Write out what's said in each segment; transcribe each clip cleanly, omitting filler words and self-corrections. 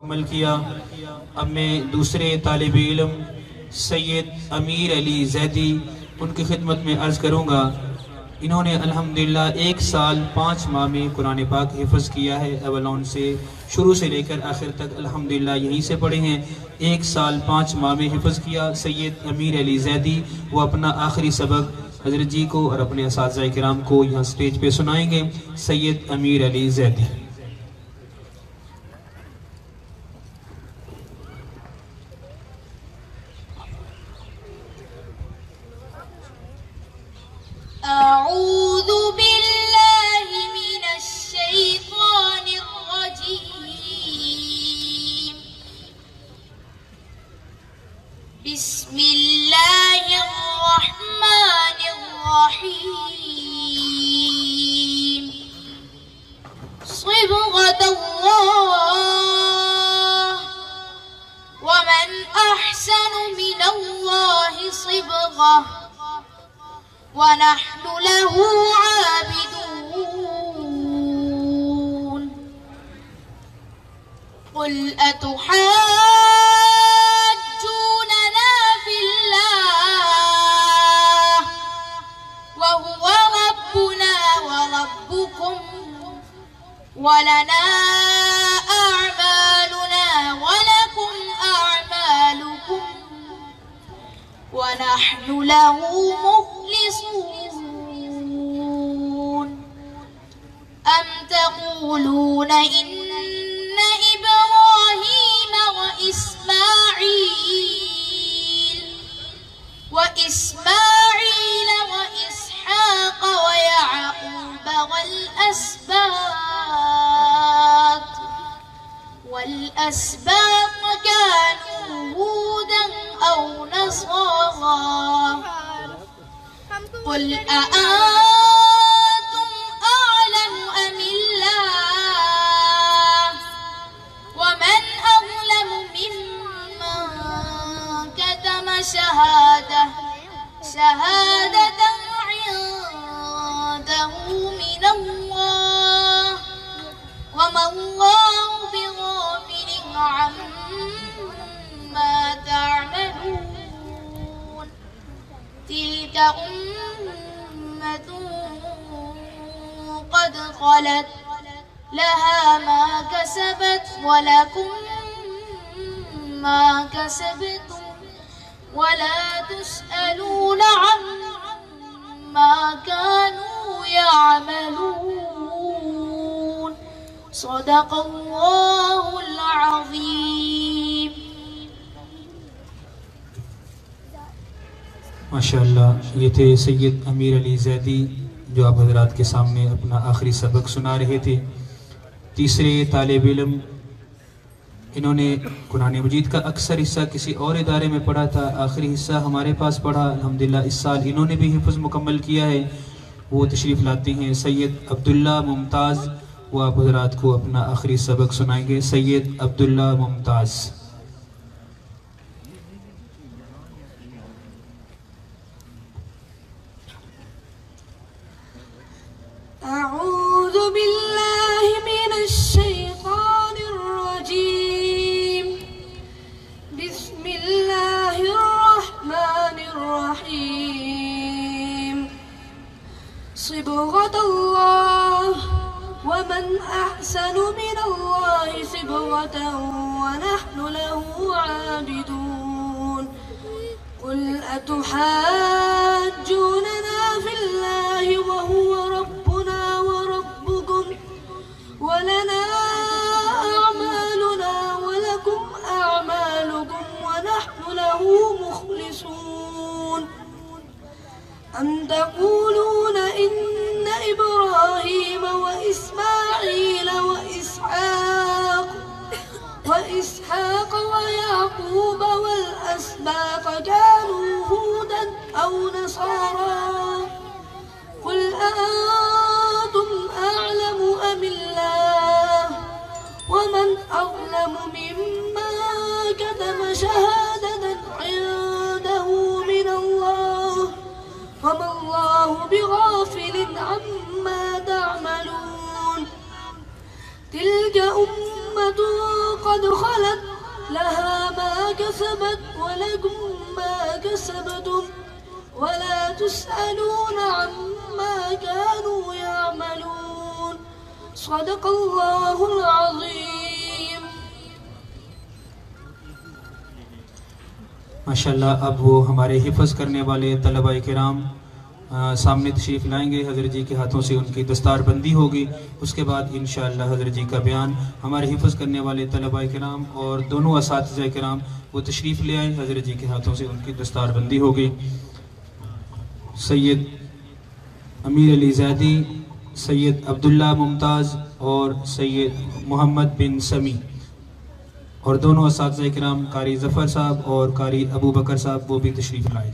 عمل کیا۔ اب میں دوسرے طالب علم سید امیر علی زیدی ان کی خدمت میں عرض کروں گا۔ انہوں نے الحمدللہ 1 سال 5 ماہ میں قرآن پاک حفظ کیا ہے، اولون سے شروع سے لے کر آخر تک الحمدللہ یہیں سے پڑھے ہیں۔ 1 سال 5 ماہ میں حفظ کیا سید امیر علی زیدی۔ وہ اپنا آخری سبق حضرت جی کو اور اپنے اساتذہ کرام کو یہاں سٹیج پہ سنائیں گے۔ سید امیر علی زیدی۔ أعوذ بالله من الشيطان الرجيم بسم الله الرحمن الرحيم صبغة الله ومن أحسن من الله صبغة ونحن له عابدون قل أتحاجوننا في الله وهو ربنا وربكم ولنا أعمالنا ولكم أعمالكم ونحن له مخلصون أم تقولون إن إبراهيم وإسماعيل وإسحاق ويعقوب والأسباط كانوا هودا أو نصارى قل أأنتم أعلم أم الله ومن أظلم ممن كتم شهادة عنده من الله وما الله بغافل عما تعملون تلك أمة قد خلت لها ما كسبت ولكم ما كسبتم ولا تسألون عما كانوا يعملون صدق الله العظيم۔ ماشاءاللہ یہ تھے سید امیر علی زیدی جو آپ حضرات کے سامنے اپنا آخری سبق سنا رہے تھے۔ تیسرے طالب علم، انہوں نے قرآن مجید کا اکثر حصہ کسی اور ادارے میں پڑھا تھا، آخری حصہ ہمارے پاس پڑھا الحمدللہ۔ اس سال انہوں نے بھی حفظ مکمل کیا ہے، وہ تشریف لاتے ہیں سید عبداللہ ممتاز۔ وہ آپ حضرات کو اپنا آخری سبق سنائیں گے۔ سید عبداللہ ممتاز۔ أعوذ بالله من الشيطان الرجيم بسم الله الرحمن الرحيم صبغة الله ومن أحسن من الله صبغة ونحن له عابدون قل أتحاجوننا في الله وهو ربنا وربكم ولنا أعمالنا ولكم أعمالكم ونحن له مخلصون أم تقولون إن إبراهيم وإسماعيل وإسحاق ويعقوب والأسباط كانوا هودا أو نصارى قل أأنتم أعلم أم الله ومن أظلم ممن كتم شهادة عنده من الله وما الله بغافل عما تعملون تلك أمة قد خلت لها ما كسبت ولكم ما كسبتم ولا تسألون عما كانوا يعملون صدق الله العظيم. ماشاءاللہ اب وہ ہمارے حفظ کرنے والے طلبہ کرام سامنے تشریف لائیں گے. حضرت جی کے ہاتھوں سے ان کی دستار بندی ہوگی. اس کے بعد انشاءاللہ حضرت جی کا بیان. ہمارے حفظ کرنے والے طلبہ کرام اور دونوں اساتذہ کرام وہ تشریف لے آئیں. حضرت جی کے ہاتھوں سے ان کی دستار بندی ہوگی. سید امیر علی زیدی، سید عبداللہ ممتاز اور سید محمد بن سمی اور دونوں اساتذہ کرام قاری ظفر صاحب اور قاری ابو بکر صاحب وہ بھی تشریف لائیں.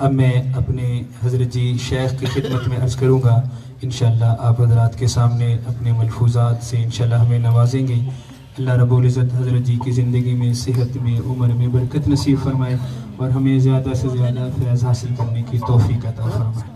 اب میں اپنے حضرت جی شیخ کی خدمت میں عرض کروں گا. انشاءاللہ آپ حضرات کے سامنے اپنے ملفوظات سے انشاءاللہ ہمیں نوازیں گے. اللہ رب العزت حضرت جی کی زندگی میں، صحت میں، عمر میں برکت نصیب فرمائے اور ہمیں زیادہ سے زیادہ فیض حاصل کرنے کی توفیق عطا فرمائے.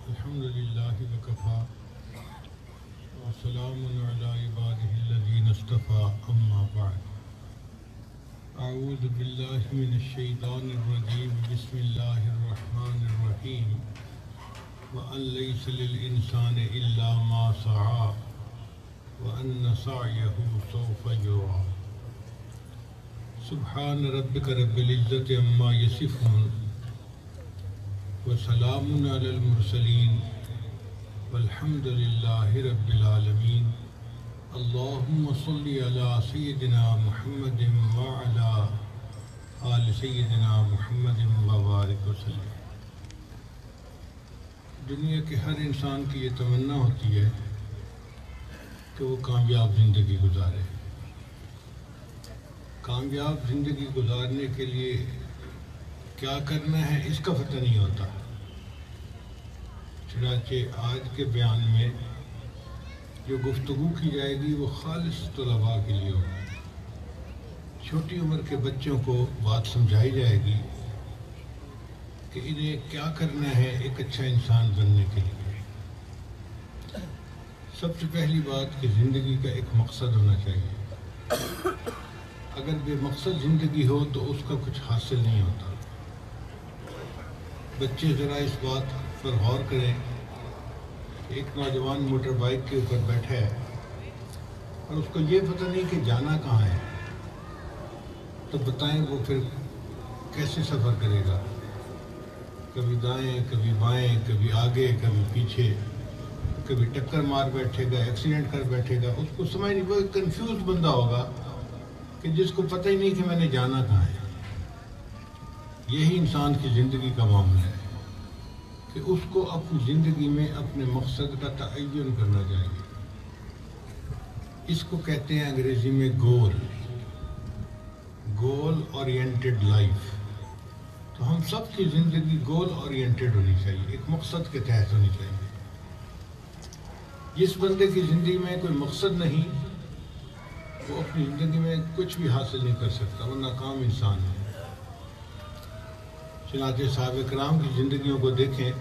الحمد لله وكفى وسلام على عباده الذين اصطفى أما بعد أعوذ بالله من الشيطان الرجيم بسم الله الرحمن الرحيم وأن ليس للإنسان إلا ما سعى وأن سعيه سوف يرى سبحان ربك رب العزة عما يصفون وسلام على المرسلين والحمد لله رب العالمين اللهم صل على سيدنا محمد وعلى آل سيدنا محمد وبارك وسلم. دنیا کے ہر انسان کی یہ تمنا ہوتی ہے کہ وہ کامیاب زندگی گزارے. کامیاب زندگی گزارنے کے لیے کیا کرنا ہے اس کا پتہ نہیں ہوتا. چنانچہ آج کے بیان میں جو گفتگو کی جائے گی وہ خالص طلباء کے لیے ہوگی. چھوٹی عمر کے بچوں کو بات سمجھائی جائے گی کہ انہیں کیا کرنا ہے ایک اچھا انسان بننے کے لیے. سب سے پہلی بات کہ زندگی کا ایک مقصد ہونا چاہیے. اگر بے مقصد زندگی ہو تو اس کا کچھ حاصل نہیں ہوتا. بچے ذرا اس بات پر غور کریں. ایک نوجوان موٹر بائک کے اوپر بیٹھا ہے اور اس کو یہ پتہ نہیں کہ جانا کہاں ہے، تو بتائیں وہ پھر کیسے سفر کرے گا؟ کبھی دائیں، کبھی بائیں، کبھی آگے، کبھی پیچھے، کبھی ٹکر مار بیٹھے گا، ایکسیڈنٹ کر بیٹھے گا. اس کو سمجھ نہیں، وہ ایک کنفیوز بندہ ہوگا کہ جس کو پتہ ہی نہیں کہ میں نے جانا کہاں ہے. یہی انسان کی زندگی کا معاملہ ہے کہ اس کو اپنی زندگی میں اپنے مقصد کا تعین کرنا چاہیے. اس کو کہتے ہیں انگریزی میں گول اورینٹڈ لائف. تو ہم سب کی زندگی گول اورینٹڈ ہونی چاہیے، ایک مقصد کے تحت ہونی چاہیے۔ جس بندے کی زندگی میں کوئی مقصد نہیں وہ اپنی زندگی میں کچھ بھی حاصل نہیں کر سکتا، وہ ناکام انسان ہے۔ چنانچہ صحابہ کرام کی زندگیوں کو دیکھیں،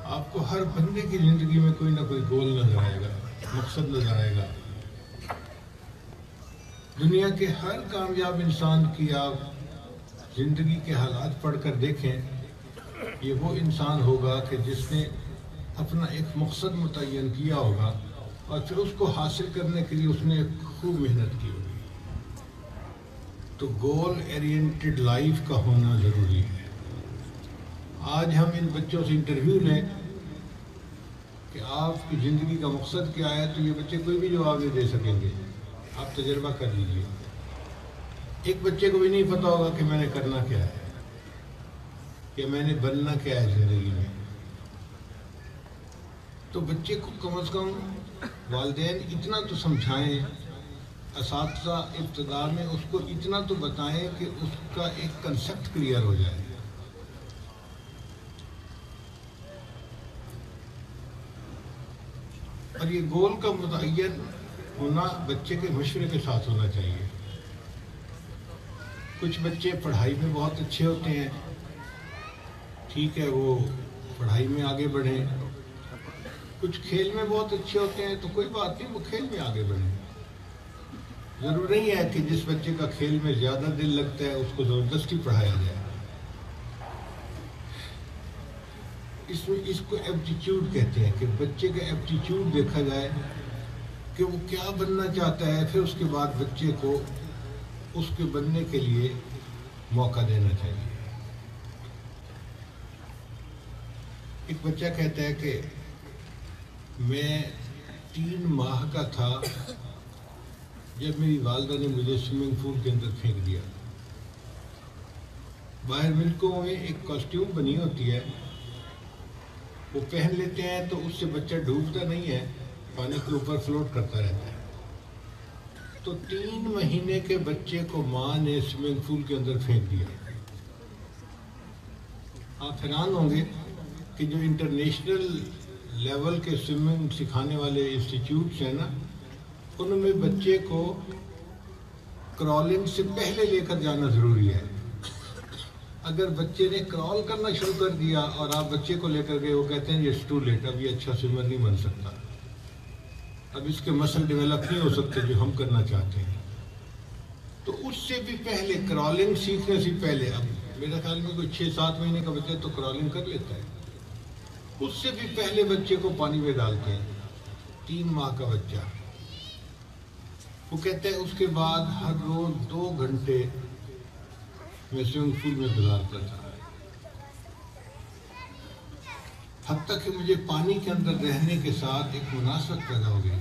آپ کو ہر بندے کی زندگی میں کوئی نہ کوئی گول نظر آئے گا، مقصد نظر آئے گا۔ دنیا کے ہر کامیاب انسان کی آپ زندگی کے حالات پڑھ کر دیکھیں، یہ وہ انسان ہوگا کہ جس نے اپنا ایک مقصد متعین کیا ہوگا اور پھر اس کو حاصل کرنے کے لیے اس نے خوب محنت کی ہوگی۔ تو گول اورینٹڈ لائف کا ہونا ضروری ہے۔ آج ہم ان بچوں سے انٹرویو لیں کہ آپ کی زندگی کا مقصد کیا ہے، تو یہ بچے کوئی بھی جواب نہیں دے سکیں گے۔ آپ تجربہ کر لیجئے، ایک بچے کو بھی نہیں پتا ہوگا کہ میں نے کرنا کیا ہے، کہ میں نے بننا کیا ہے زندگی میں۔ تو بچے کو کم از کم والدین اتنا تو سمجھائیں، اساتذہ ابتدا میں اس کو اتنا تو بتائیں کہ اس کا ایک کنسیپٹ کلیئر ہو جائے۔ اور یہ گول کا متعین ہونا بچے کے مشورے کے ساتھ ہونا چاہیے۔ کچھ بچے پڑھائی میں بہت اچھے ہوتے ہیں، ٹھیک ہے، وہ پڑھائی میں آگے بڑھیں۔ کچھ کھیل میں بہت اچھے ہوتے ہیں، تو کوئی بات نہیں، وہ کھیل میں آگے بڑھیں۔ ضروری نہیں ہے کہ جس بچے کا کھیل میں زیادہ دل لگتا ہے اس کو زبردستی پڑھایا جائے۔ اس کو ایپٹیچیوڈ کہتے ہیں، کہ بچے کا ایپٹیچیوڈ دیکھا جائے کہ وہ کیا بننا چاہتا ہے، پھر اس کے بعد بچے کو اس کے بننے کے لیے موقع دینا چاہیے۔ ایک بچہ کہتا ہے کہ میں 3 ماہ کا تھا جب میری والدہ نے مجھے سوئمنگ پول کے اندر پھینک دیا۔ باہر ملکوں میں ایک کاسٹیوم بنی ہوتی ہے، وہ پہن لیتے ہیں تو اس سے بچہ ڈوبتا نہیں ہے، پانی کے اوپر فلوٹ کرتا رہتا ہے۔ تو 3 مہینے کے بچے کو ماں نے سوئمنگ پول کے اندر پھینک دیا۔ آپ حیران ہوں گے کہ جو انٹرنیشنل لیول کے سوئمنگ سکھانے والے انسٹیٹیوٹس ہیں نا، ان میں بچے کو کرالنگ سے پہلے لے کر جانا ضروری ہے۔ اگر بچے نے کرال کرنا شروع کر دیا اور آپ بچے کو لے کر گئے، وہ کہتے ہیں اٹس ٹو لیٹ، اب یہ اچھا سوئمر نہیں بن سکتا، اب اس کے مسل ڈیولپ نہیں ہو سکتے جو ہم کرنا چاہتے ہیں۔ تو اس سے بھی پہلے، کرالنگ سیکھنے سے پہلے، اب میرا خیال میں کوئی 6-7 مہینے کا بچہ تو کرالنگ کر لیتا ہے، اس سے بھی پہلے بچے کو پانی میں ڈالتے ہیں۔ 3 ماہ کا بچہ، وہ کہتے ہیں اس کے بعد ہر روز 2 گھنٹے میں سوئمنگ پول میں گزارتا تھا، حتیٰ کہ مجھے پانی کے اندر رہنے کے ساتھ ایک مناسبت پیدا ہو گئی۔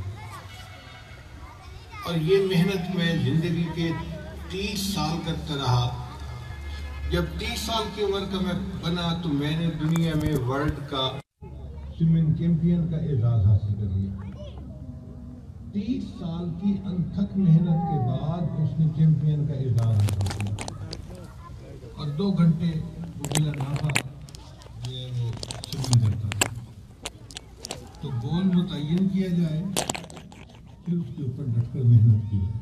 اور یہ محنت میں زندگی کے 30 سال کرتا رہا۔ جب 30 سال کی عمر کا میں بنا تو میں نے دنیا میں ورلڈ کا سوئمنگ چیمپئن کا اعزاز حاصل کر لیا۔ 30 سال کی انتھک محنت کے بعد اس نے چیمپئن کا اعزاز حاصل کیا، اور 2 گھنٹے وہ بلا نافع جو ہے وہ سوئمنگ کرتا تھا۔ تو گول متعین کیا جائے، پھر اس کے اوپر ڈٹ کر محنت کی جائے۔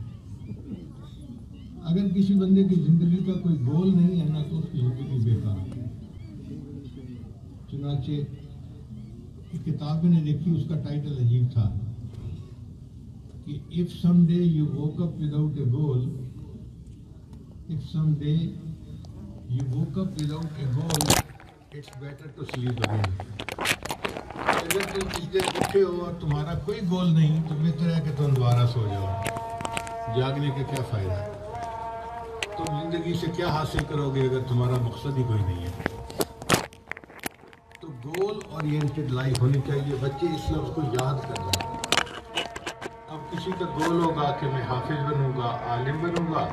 اگر کسی بندے کی زندگی کا کوئی گول نہیں ہے نا، تو اس کی زندگی بیکار ہے۔ چنانچہ ایک کتاب میں نے دیکھی، اس کا ٹائٹل عجیب تھا کہ if someday you woke up without a goal, if someday you woke up without a goal, it's better to sleep again۔ اگر تم کس دن اٹھے ہو اور تمہارا کوئی گول نہیں، تو بہتر ہے کہ تم دوبارہ سو جاؤ، جاگنے کا کیا فائدہ ہے؟ تم زندگی سے کیا حاصل کرو گے اگر تمہارا مقصد ہی کوئی نہیں ہے؟ تو گول اورینٹڈ لائف ہونی چاہیے۔ بچے اس لفظ کو یاد کر رہے ہیں۔ اب کسی کا گول ہوگا کہ میں حافظ بنوں گا، عالم بنوں گا،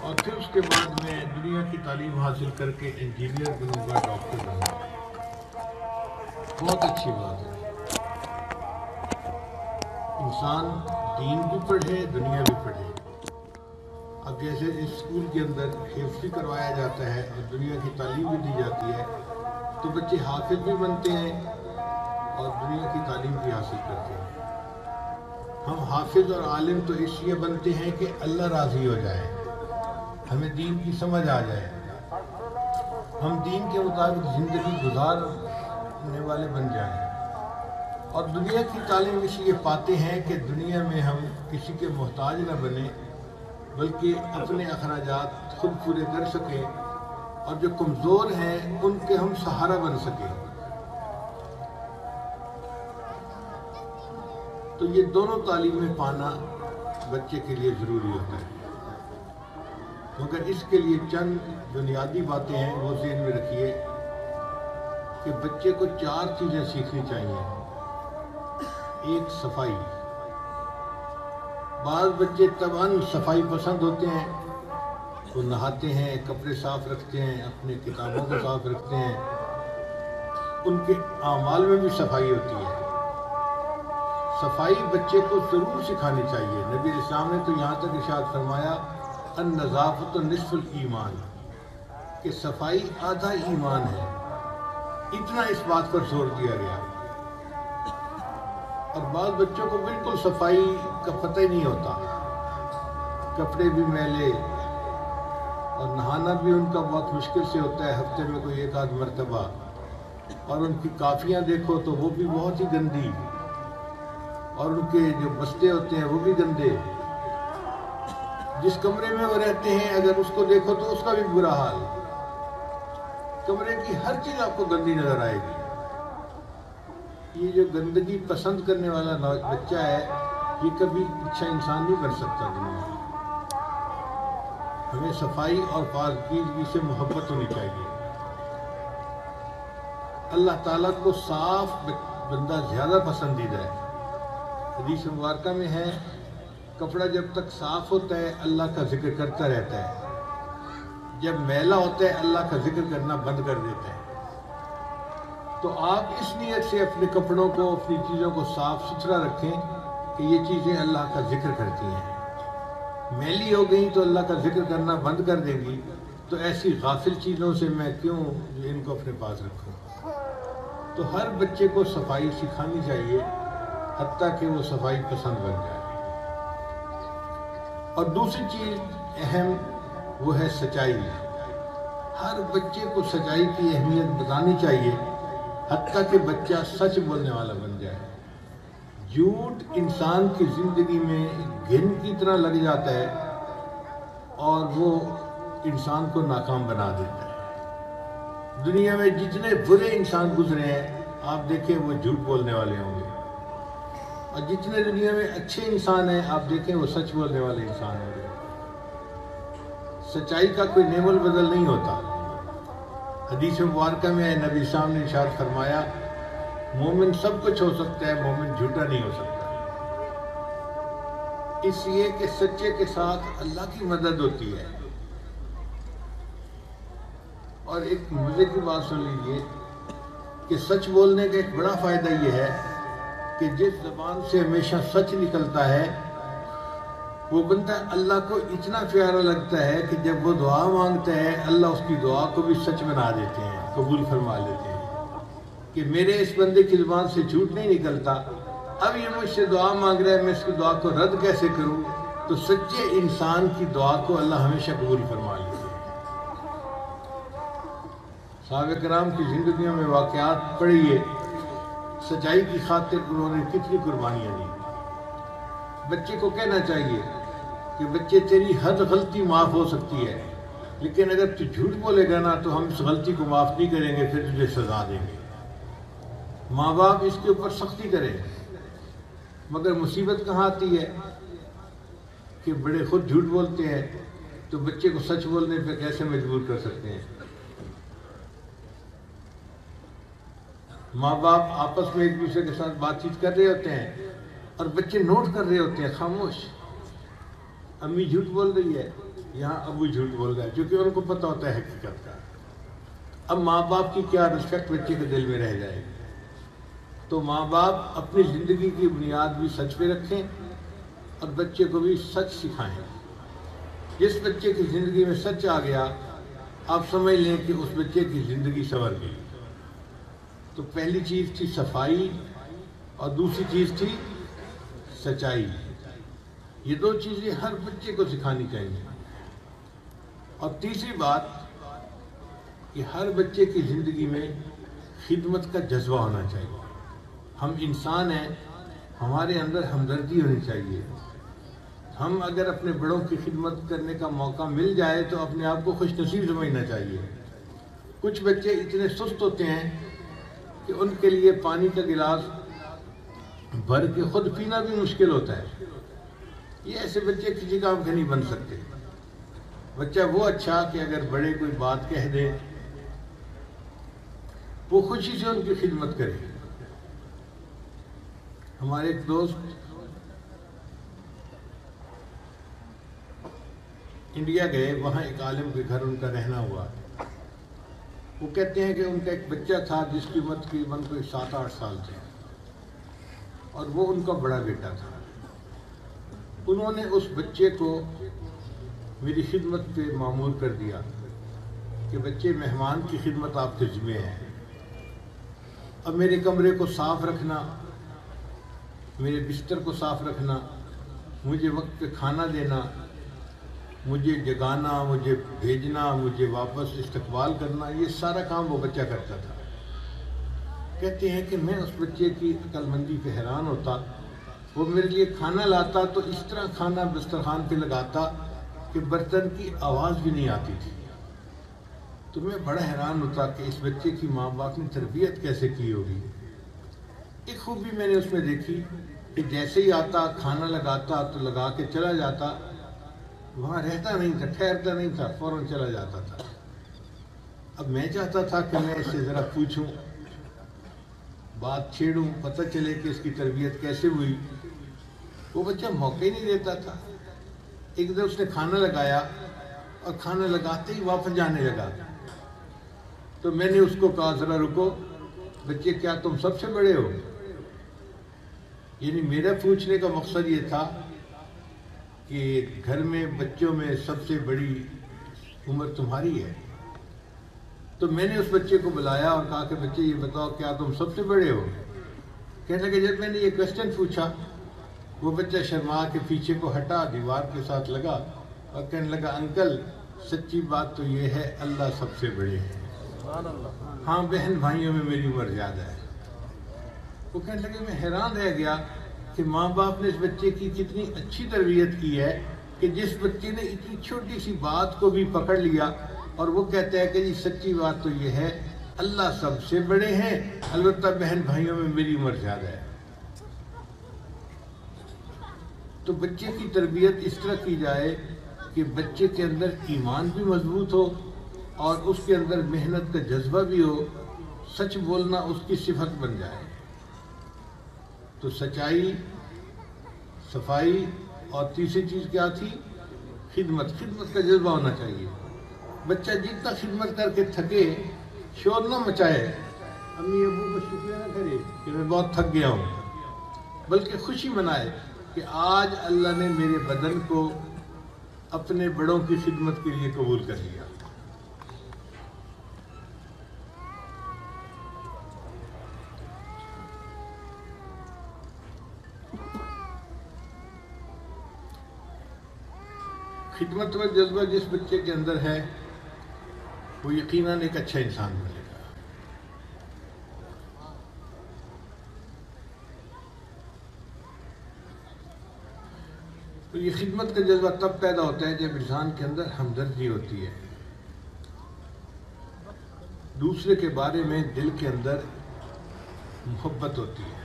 اور پھر اس کے بعد میں دنیا کی تعلیم حاصل کر کے انجینئر بنوں گا، ڈاکٹر بنوں گا۔ بہت اچھی بات ہے، انسان دین بھی پڑھے، دنیا بھی پڑھے۔ اب جیسے اس اسکول کے اندر حفظ بھی کروایا جاتا ہے اور دنیا کی تعلیم بھی دی جاتی ہے، تو بچے حافظ بھی بنتے ہیں اور دنیا کی تعلیم بھی حاصل کرتے ہیں۔ ہم حافظ اور عالم تو اس لیے بنتے ہیں کہ اللہ راضی ہو جائے، ہمیں دین کی سمجھ آ جائے، ہم دین کے مطابق زندگی گزارنے والے بن جائیں۔ اور دنیا کی تعلیم اس لیے پاتے ہیں کہ دنیا میں ہم کسی کے محتاج نہ بنیں، بلکہ اپنے اخراجات خود پورے کر سکیں اور جو کمزور ہیں ان کے ہم سہارا بن سکیں۔ تو یہ دونوں تعلیمیں پانا بچے کے لیے ضروری ہوتا ہے، مگر اس کے لیے چند بنیادی باتیں ہیں، وہ ذہن میں رکھیے کہ بچے کو 4 چیزیں سیکھنی چاہیے۔ ایک، صفائی۔ بعض بچے طبعاً صفائی پسند ہوتے ہیں، وہ نہاتے ہیں، کپڑے صاف رکھتے ہیں، اپنے کتابوں کو صاف رکھتے ہیں، ان کے اعمال میں بھی صفائی ہوتی ہے۔ صفائی بچے کو ضرور سکھانی چاہیے۔ نبی اسلام نے تو یہاں تک ارشاد فرمایا النظافت نصف الایمان، کہ صفائی آدھا ایمان ہے، اتنا اس بات پر زور دیا گیا۔ اور بعض بچوں کو بالکل صفائی کا پتہ ہی نہیں ہوتا، کپڑے بھی میلے اور نہانا بھی ان کا بہت مشکل سے ہوتا ہے، ہفتے میں کوئی 1 آدھ مرتبہ، اور ان کی کافیاں دیکھو تو وہ بھی بہت ہی گندی، اور ان کے جو بستے ہوتے ہیں وہ بھی گندے۔ جس کمرے میں وہ رہتے ہیں اگر اس کو دیکھو تو اس کا بھی برا حال، کمرے کی ہر چیز آپ کو گندی نظر آئے گی۔ یہ جو گندگی پسند کرنے والا بچہ ہے یہ کبھی اچھا انسان نہیں بن سکتا دنیا میں۔ ہمیں صفائی اور پاکیزگی سے محبت ہونی چاہیے۔ اللہ تعالیٰ کو صاف بندہ زیادہ پسندیدہ ہے۔ حدیث مبارکہ میں ہے کپڑا جب تک صاف ہوتا ہے اللہ کا ذکر کرتا رہتا ہے، جب میلا ہوتا ہے اللہ کا ذکر کرنا بند کر دیتا ہے۔ تو آپ اس نیت سے اپنے کپڑوں کو، اپنی چیزوں کو صاف ستھرا رکھیں کہ یہ چیزیں اللہ کا ذکر کرتی ہیں۔ میلی ہو گئی تو اللہ کا ذکر کرنا بند کر دیں گی، تو ایسی غافل چیزوں سے میں کیوں ان کو اپنے پاس رکھوں۔ تو ہر بچے کو صفائی سکھانی چاہیے، حتیٰ کہ وہ صفائی پسند بن جائے۔ اور دوسری چیز اہم وہ ہے سچائی۔ ہر بچے کو سچائی کی اہمیت بتانی چاہیے، حتیٰ کہ بچہ سچ بولنے والا بن جائے۔ جھوٹ انسان کی زندگی میں گھن کی طرح لگ جاتا ہے اور وہ انسان کو ناکام بنا دیتا ہے۔ دنیا میں جتنے برے انسان گزرے ہیں آپ دیکھیں وہ جھوٹ بولنے والے ہوں گے، اور جتنے دنیا میں اچھے انسان ہیں آپ دیکھیں وہ سچ بولنے والے انسان ہوں گے۔ سچائی کا کوئی نعم البدل نہیں ہوتا۔ حدیث مبارکہ میں نبی صاحب نے ارشاد فرمایا مومن سب کچھ ہو سکتا ہے، مومن جھوٹا نہیں ہو سکتا، اس لیے کہ سچے کے ساتھ اللہ کی مدد ہوتی ہے۔ اور ایک مزے کی بات سن لیجئے کہ سچ بولنے کا ایک بڑا فائدہ یہ ہے کہ جس زبان سے ہمیشہ سچ نکلتا ہے وہ بندہ اللہ کو اتنا پیارا لگتا ہے کہ جب وہ دعا مانگتا ہے اللہ اس کی دعا کو بھی سچ بنا دیتے ہیں، قبول فرما لیتے ہیں کہ میرے اس بندے کی زبان سے جھوٹ نہیں نکلتا، اب یہ مجھ سے دعا مانگ رہا ہے میں اس کی دعا کو رد کیسے کروں۔ تو سچے انسان کی دعا کو اللہ ہمیشہ قبول فرما لیتے ہیں۔ صحابہ کرام کی زندگیوں میں واقعات پڑھیے، سچائی کی خاطر انہوں نے کتنی قربانیاں دی۔ بچے کو کہنا چاہیے کہ بچے تیری ہر غلطی معاف ہو سکتی ہے، لیکن اگر تو جھوٹ بولے گا نا تو ہم اس غلطی کو معاف نہیں کریں گے، پھر تجھے سزا دیں گے۔ ماں باپ اس کے اوپر سختی کریں، مگر مصیبت کہاں آتی ہے کہ بڑے خود جھوٹ بولتے ہیں، تو بچے کو سچ بولنے پہ کیسے مجبور کر سکتے ہیں۔ ماں باپ آپس میں ایک دوسرے کے ساتھ بات چیت کر رہے ہوتے ہیں اور بچے نوٹ کر رہے ہوتے ہیں خاموش، امی جھوٹ بول رہی ہے، یہاں ابو جھوٹ بول رہا ہے، کیونکہ ان کو پتہ ہوتا ہے حقیقت کا۔ اب ماں باپ کی کیا رسپیکٹ بچے کے دل میں رہ جائے گی۔ تو ماں باپ اپنی زندگی کی بنیاد بھی سچ پہ رکھیں اور بچے کو بھی سچ سکھائیں۔ جس بچے کی زندگی میں سچ آ گیا آپ سمجھ لیں کہ اس بچے کی زندگی سنور گئی۔ تو پہلی چیز تھی صفائی اور دوسری چیز تھی سچائی۔ یہ دو چیزیں ہر بچے کو سکھانی چاہیے۔ اور تیسری بات کہ ہر بچے کی زندگی میں خدمت کا جذبہ ہونا چاہیے۔ ہم انسان ہیں، ہمارے اندر ہمدردی ہونی چاہیے۔ ہم اگر اپنے بڑوں کی خدمت کرنے کا موقع مل جائے تو اپنے آپ کو خوش نصیب سمجھنا چاہیے۔ کچھ بچے اتنے سست ہوتے ہیں کہ ان کے لیے پانی کا گلاس بھر کے خود پینا بھی مشکل ہوتا ہے۔ یہ ایسے بچے کسی کام کے نہیں بن سکتے۔ بچہ وہ اچھا کہ اگر بڑے کوئی بات کہہ دے وہ خوشی سے ان کی خدمت کرے۔ ہمارے ایک دوست انڈیا گئے، وہاں ایک عالم کے گھر ان کا رہنا ہوا۔ وہ کہتے ہیں کہ ان کا ایک بچہ تھا جس کی عمر تقریباً کوئی 7-8 سال تھے، اور وہ ان کا بڑا بیٹا تھا۔ انہوں نے اس بچے کو میری خدمت پہ مامور کر دیا کہ بچے مہمان کی خدمت آپ کے ذمہ ہے۔ اب میرے کمرے کو صاف رکھنا، میرے بستر کو صاف رکھنا، مجھے وقت پہ کھانا دینا، مجھے جگانا، مجھے بھیجنا، مجھے واپس استقبال کرنا، یہ سارا کام وہ بچہ کرتا تھا۔ کہتے ہیں کہ میں اس بچے کی عقل مندی پہ حیران ہوتا۔ وہ میرے لیے کھانا لاتا تو اس طرح کھانا دسترخوان پہ لگاتا کہ برتن کی آواز بھی نہیں آتی تھی۔ تو میں بڑا حیران ہوتا کہ اس بچے کی ماں باپ نے تربیت کیسے کی ہوگی۔ ایک خوبی میں نے اس میں دیکھی کہ جیسے ہی آتا کھانا لگاتا تو لگا کے چلا جاتا، وہاں رہتا نہیں تھا، ٹھہرتا نہیں تھا، فوراً چلا جاتا تھا۔ اب میں چاہتا تھا کہ میں اس سے ذرا پوچھوں، بات چھیڑوں، پتہ چلے کہ اس کی تربیت کیسے ہوئی۔ وہ بچہ موقع ہی نہیں دیتا تھا۔ ایک دن اس نے کھانا لگایا اور کھانا لگاتے ہی واپس جانے لگا۔ تو میں نے اس کو کہا ذرا رکو بچے، کیا تم سب سے بڑے ہو؟ یعنی میرا پوچھنے کا مقصد یہ تھا کہ گھر میں بچوں میں سب سے بڑی عمر تمہاری ہے۔ تو میں نے اس بچے کو بلایا اور کہا کہ بچے یہ بتاؤ کیا تم سب سے بڑے ہو؟ کہنے لگے جب میں نے یہ کوسچن پوچھا وہ بچہ شرما کے پیچھے کو ہٹا، دیوار کے ساتھ لگا اور کہنے لگا انکل سچی بات تو یہ ہے اللہ سب سے بڑے ہے، ہاں بہن بھائیوں میں میری عمر زیادہ ہے۔ وہ کہنے لگے میں حیران رہ گیا کہ ماں باپ نے اس بچے کی کتنی اچھی تربیت کی ہے کہ جس بچے نے اتنی چھوٹی سی بات کو بھی پکڑ لیا اور وہ کہتا ہے کہ جی سچی بات تو یہ ہے اللہ سب سے بڑے ہیں، البتہ بہن بھائیوں میں میری عمر زیادہ ہے۔ تو بچے کی تربیت اس طرح کی جائے کہ بچے کے اندر ایمان بھی مضبوط ہو اور اس کے اندر محنت کا جذبہ بھی ہو، سچ بولنا اس کی صفت بن جائے۔ تو سچائی، صفائی اور تیسری چیز کیا تھی؟ خدمت کا جذبہ ہونا چاہیے۔ بچہ جتنا خدمت کر کے تھکے شور نہ مچائے، امی ابو کو شکریہ نہ کرے کہ میں بہت تھک گیا ہوں، بلکہ خوشی منائے کہ آج اللہ نے میرے بدن کو اپنے بڑوں کی خدمت کے لیے قبول کر لیا۔ خدمت و جذبہ جس بچے کے اندر ہے وہ یقیناً ایک اچھا انسان بنے گا۔ تو یہ خدمت کا جذبہ تب پیدا ہوتا ہے جب انسان کے اندر ہمدردی ہوتی ہے، دوسرے کے بارے میں دل کے اندر محبت ہوتی ہے،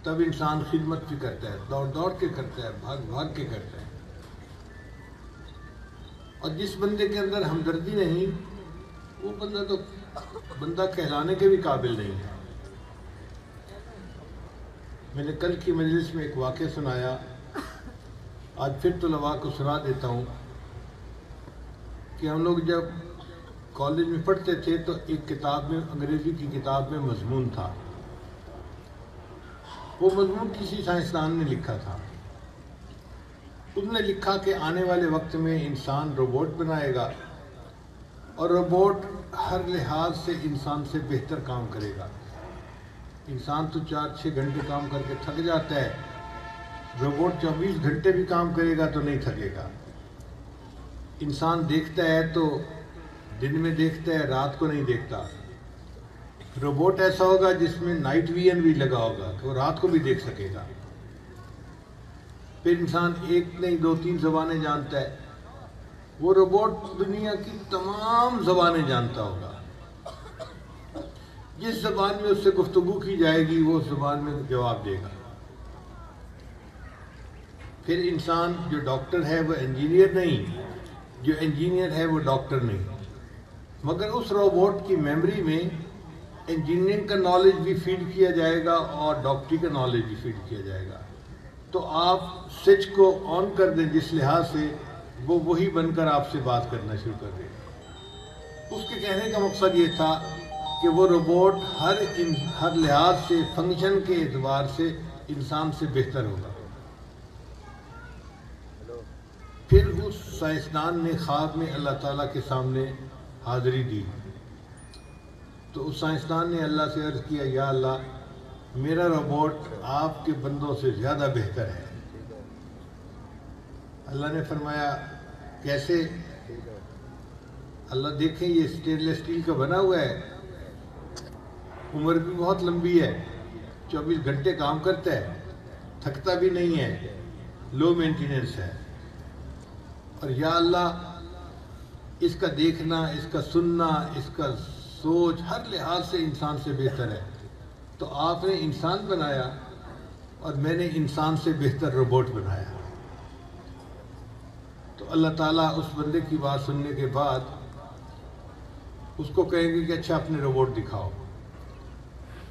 تب انسان خدمت بھی کرتا ہے، دوڑ دوڑ کے کرتا ہے، بھاگ بھاگ کے کرتا ہے۔ اور جس بندے کے اندر ہمدردی نہیں وہ بندہ تو بندہ کہلانے کے بھی قابل نہیں ہے۔ میں نے کل کی مجلس میں ایک واقعہ سنایا، آج پھر طلباء کو سنا دیتا ہوں کہ ہم لوگ جب کالج میں پڑھتے تھے تو ایک کتاب میں، انگریزی کی کتاب میں مضمون تھا، وہ مضمون کسی سائنسدان نے لکھا تھا اس نے لکھا کہ آنے والے وقت میں انسان روبوٹ بنائے گا اور روبوٹ ہر لحاظ سے انسان سے بہتر کام کرے گا۔ انسان تو 4-6 گھنٹے کام کر کے تھک جاتا ہے، روبوٹ 24 گھنٹے بھی کام کرے گا تو نہیں تھکے گا۔ انسان دیکھتا ہے تو دن میں دیکھتا ہے، رات کو نہیں دیکھتا۔ روبوٹ ایسا ہوگا جس میں نائٹ ویژن بھی لگا ہوگا کہ وہ رات کو بھی دیکھ سکے گا۔ پھر انسان 1 نہیں 2-3 زبانیں جانتا ہے، وہ روبوٹ دنیا کی تمام زبانیں جانتا ہوگا۔ جس زبان میں اس سے گفتگو کی جائے گی وہ اس زبان میں جواب دے گا۔ پھر انسان جو ڈاکٹر ہے وہ انجینئر نہیں، جو انجینئر ہے وہ ڈاکٹر نہیں، مگر اس روبوٹ کی میموری میں انجینئرنگ کا نالج بھی فیڈ کیا جائے گا اور ڈاکٹری کا نالج بھی فیڈ کیا جائے گا۔ تو آپ سوئچ کو آن کر دیں جس لحاظ سے وہ وہی بن کر آپ سے بات کرنا شروع کر دے۔ اس کے کہنے کا مقصد یہ تھا کہ وہ روبوٹ ہر لحاظ سے فنکشن کے اعتبار سے انسان سے بہتر ہوگا۔ پھر اس سائنسدان نے خواب میں اللہ تعالیٰ کے سامنے حاضری دی، تو اس سائنسدان نے اللہ سے عرض کیا، یا اللہ میرا روبوٹ آپ کے بندوں سے زیادہ بہتر ہے۔ اللہ نے فرمایا کیسے؟ اللہ دیکھیں یہ اسٹینلیس اسٹیل کا بنا ہوا ہے، عمر بھی بہت لمبی ہے، 24 گھنٹے کام کرتا ہے، تھکتا بھی نہیں ہے، لو مینٹیننس ہے، اور یا اللہ اس کا دیکھنا، اس کا سننا، اس کا سوچ ہر لحاظ سے انسان سے بہتر ہے۔ تو آپ نے انسان بنایا اور میں نے انسان سے بہتر روبوٹ بنایا۔ تو اللہ تعالیٰ اس بندے کی بات سننے کے بعد اس کو کہیں گے کہ اچھا اپنے روبوٹ دکھاؤ۔